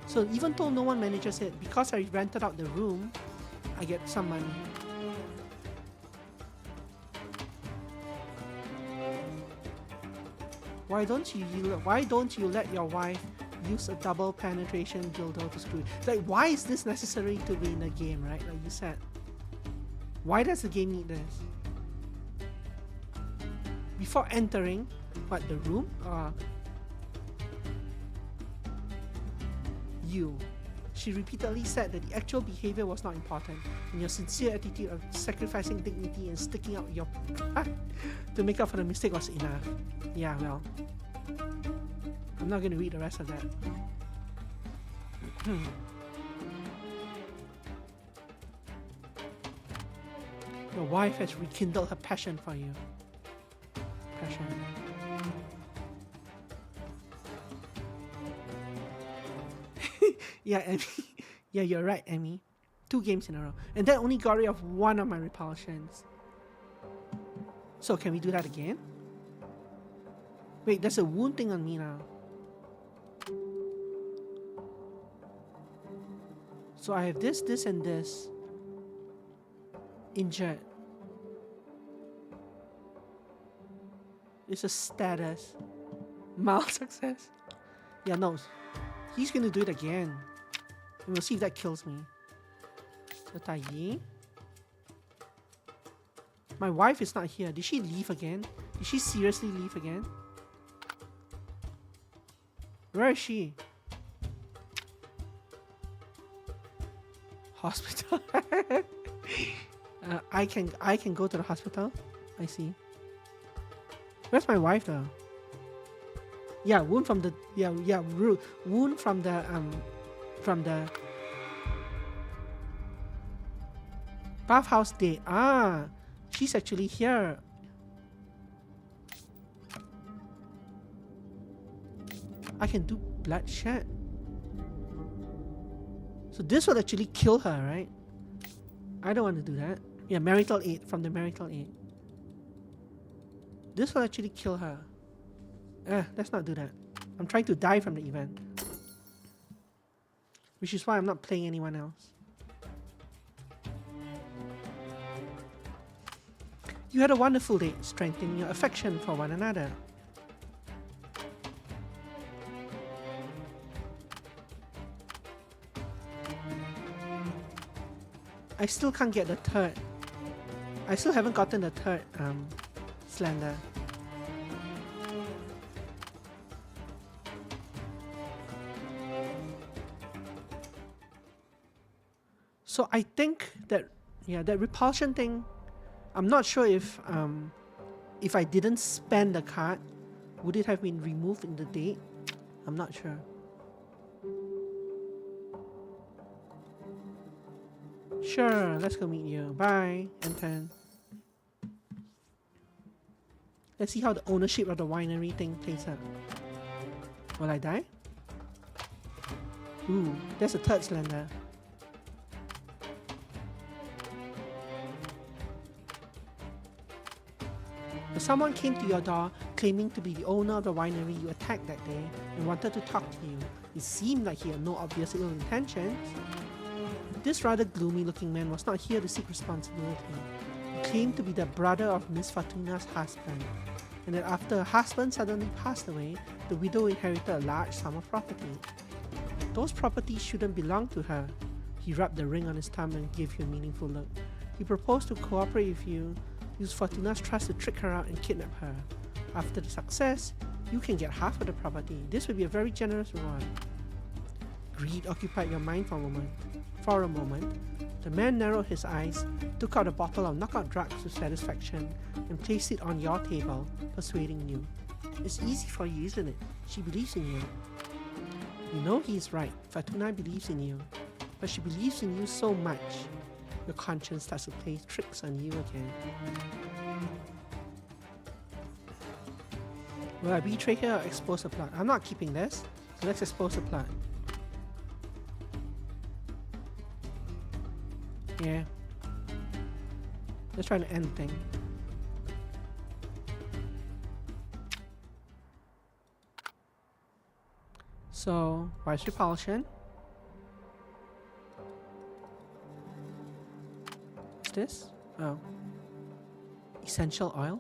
So even though no one manages it, because I rented out the room, I get some money. Why don't you let your wife use a double penetration dildo to screw? Like, why is this necessary to be in a game, right? Like you said. Why does the game need this? Before entering, what, the room? She repeatedly said that the actual behavior was not important, and your sincere attitude of sacrificing dignity and sticking out your butt to make up for the mistake was enough. Yeah, well, I'm not going to read the rest of that. Your wife has rekindled her passion for you. Passion. Yeah, Emmy. Yeah, you're right, Emmy. 2 games in a row. And that only got rid of one of my repulsions. So can we do that again? Wait, there's a wound thing on me now. So I have this, and this. Injured. It's a status. Mild success. Yeah, no. He's gonna do it again. And we'll see if that kills me. So Tai Yi. My wife is not here. Did she leave again? Did she seriously leave again? Where is she? Hospital. I can go to the hospital. I see. Where's my wife though? Yeah, wound from the wound from the bathhouse day. Ah, she's actually here. I can do bloodshed. So this would actually kill her, right? I don't want to do that. Yeah, marital aid, from the marital aid. This will actually kill her. Let's not do that. I'm trying to die from the event. Which is why I'm not playing anyone else. You had a wonderful day, strengthening your affection for one another. I still can't get the third. I still haven't gotten the third slender. So I think that that repulsion thing, I'm not sure if I didn't spend the card, would it have been removed in the date? I'm not sure. Sure, let's go meet you. Bye, Anton. Let's see how the ownership of the winery thing plays out. Will I die? Ooh, there's a third slender. If someone came to your door claiming to be the owner of the winery you attacked that day and wanted to talk to you, it seemed like he had no obvious ill intentions. This rather gloomy-looking man was not here to seek responsibility. He claimed to be the brother of Miss Fortuna's husband, and that after her husband suddenly passed away, the widow inherited a large sum of property. Those properties shouldn't belong to her. He rubbed the ring on his thumb and gave you a meaningful look. He proposed to cooperate with you, use Fortuna's trust to trick her out and kidnap her. After the success, you can get half of the property. This would be a very generous reward. Greed occupied your mind for a moment. The man narrowed his eyes, took out a bottle of knockout drugs with satisfaction, and placed it on your table, persuading you. It's easy for you, isn't it? She believes in you. You know he is right. Fatuna believes in you. But she believes in you so much, your conscience starts to play tricks on you again. Will I betray her or expose the plot? I'm not keeping this, so let's expose the plot. Yeah. Let's try to end the thing. So, vice repulsion. What's this? Oh. Essential oil?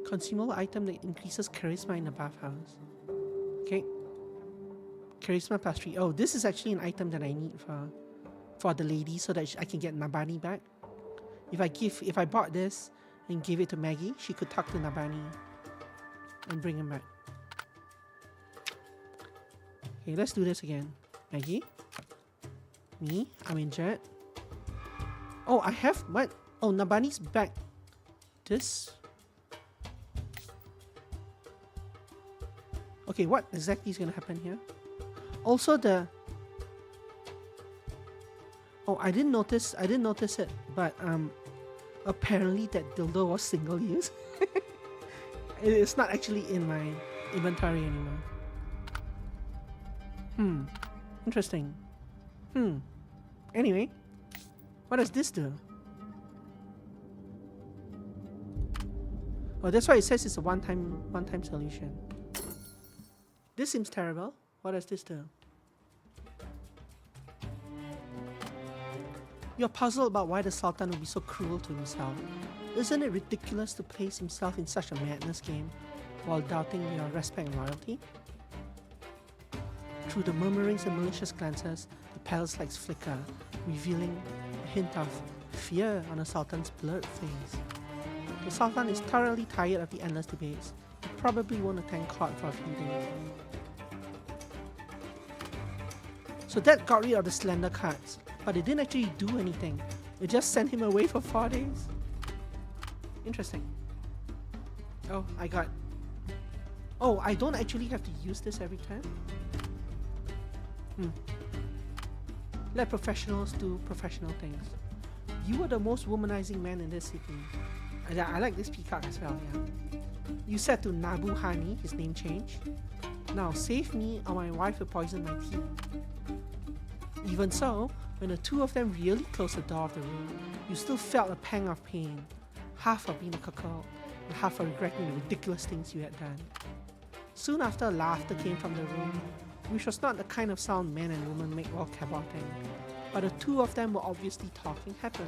Consumable item that increases charisma in the bathhouse. Okay. Charisma plus 3. Oh, this is actually an item that I need for the lady so that I can get Nabani back. If I bought this and gave it to Maggie, she could talk to Nabani and bring him back. Okay, let's do this again. Maggie? Me? I'm injured. Oh, I have what? Oh, Nabani's back. This? Okay, what exactly is gonna happen here? Also oh, I didn't notice it, but apparently that dildo was single use. It's not actually in my inventory anymore. Interesting. Anyway, what does this do? Oh, that's why it says it's a one-time solution. This seems terrible. What does this do? You're puzzled about why the Sultan would be so cruel to himself. Isn't it ridiculous to place himself in such a madness game while doubting your respect and loyalty? Through the murmurings and malicious glances, the palace lights flicker, revealing a hint of fear on the Sultan's blurred face. The Sultan is thoroughly tired of the endless debates. He probably won't attend court for a few days. So that got rid of the slender cards, but it didn't actually do anything. It just sent him away for 4 days. Interesting. Oh, I don't actually have to use this every time? Let professionals do professional things. You are the most womanizing man in this city. I like this peacock as well, yeah. You said to Nabu Hani, his name changed. Now save me or my wife will poison my tea. Even so, when the two of them really closed the door of the room, you still felt a pang of pain, half for being a cuckold, and half for regretting the ridiculous things you had done. Soon after, laughter came from the room, which was not the kind of sound men and women make while cavorting, but the two of them were obviously talking happily.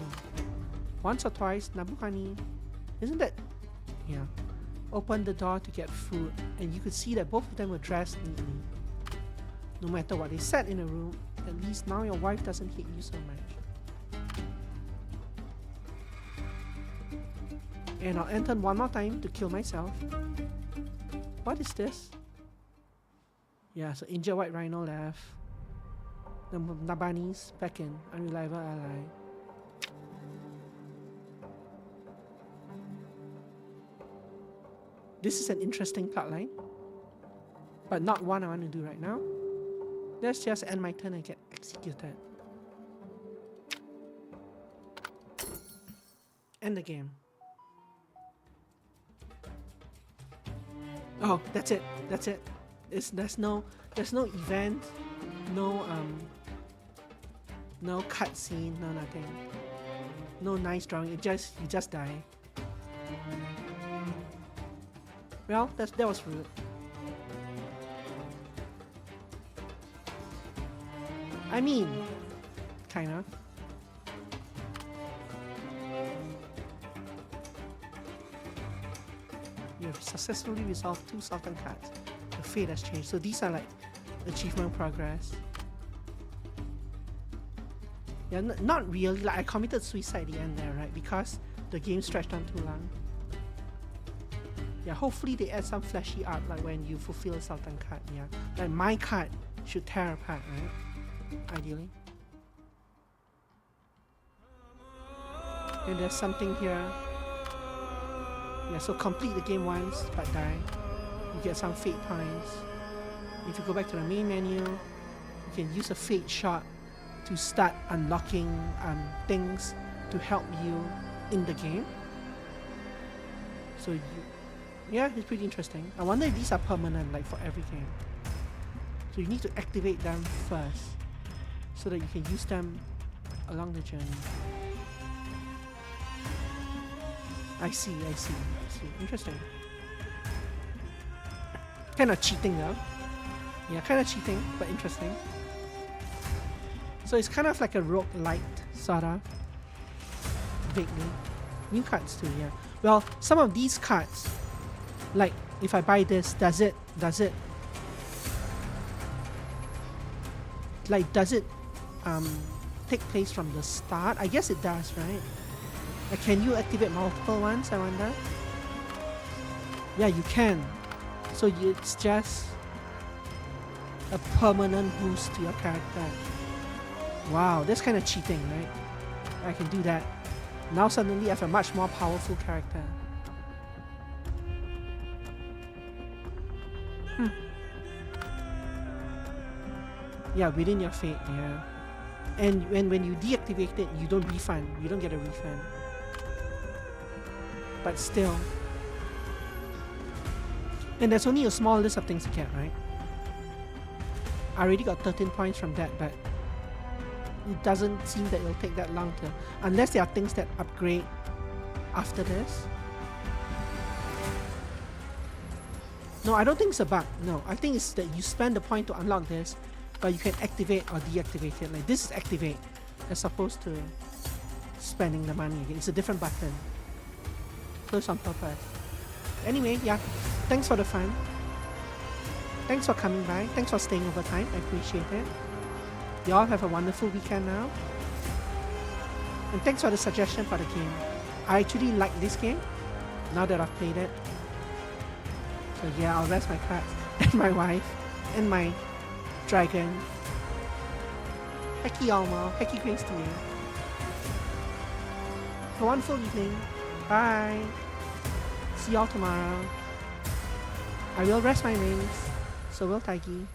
Once or twice, Nabuhani, isn't that? Yeah, opened the door to get food, and you could see that both of them were dressed neatly. No matter what they said in the room, at least now your wife doesn't hate you so much. And I'll enter one more time to kill myself. What is this? Yeah, so injured white rhino left. The Nabanis back in. Unreliable ally. This is an interesting plotline, but not one I want to do right now. Let's just end my turn and get executed. End the game. Oh, that's it. That's it. There's no event, no cutscene, no nothing. No nice drawing. You just die. Well, that was rude. I mean, kind of. You have successfully resolved 2 Sultan cards. Your fate has changed. So these are like achievement progress. Yeah, not really. Like I committed suicide at the end there, right? Because the game stretched on too long. Yeah, hopefully they add some flashy art like when you fulfill a Sultan card. Yeah, like my card should tear apart, right? Ideally. And there's something here. Yeah, so complete the game once, but die. You get some fate points. If you go back to the main menu, you can use a fate shot to start unlocking things to help you in the game. So yeah, it's pretty interesting. I wonder if these are permanent, like for every game. So you need to activate them first, so that you can use them along the journey. I see. Interesting. Kind of cheating though. Yeah, kind of cheating, but interesting. So it's kind of like a roguelite, sort of. Vaguely. New cards too, yeah. Well, some of these cards, like if I buy this, does it take place from the start? I guess it does, right? Like, can you activate multiple ones, I wonder? Yeah, you can. So it's just a permanent boost to your character. Wow, that's kind of cheating, right? I can do that. Now suddenly I have a much more powerful character. Yeah, within your fate, yeah. And when you deactivate it, you don't refund. You don't get a refund. But still. And there's only a small list of things to get, right? I already got 13 points from that, but it doesn't seem that it'll take that long to... Unless there are things that upgrade after this. No, I don't think it's a bug. No, I think it's that you spend the point to unlock this, but you can activate or deactivate it. Like this is activate as opposed to spending the money again. It's a different button. Close on purpose. Anyway, yeah. Thanks for the fun. Thanks for coming by. Thanks for staying over time. I appreciate it. You all have a wonderful weekend now. And thanks for the suggestion for the game. I actually like this game now that I've played it. So yeah, I'll rest my cards and my wife and my dragon. Hecky Alma, Hecky Grace to you. Have a wonderful evening. Bye. See y'all tomorrow. I will rest my wings. So will Taigi.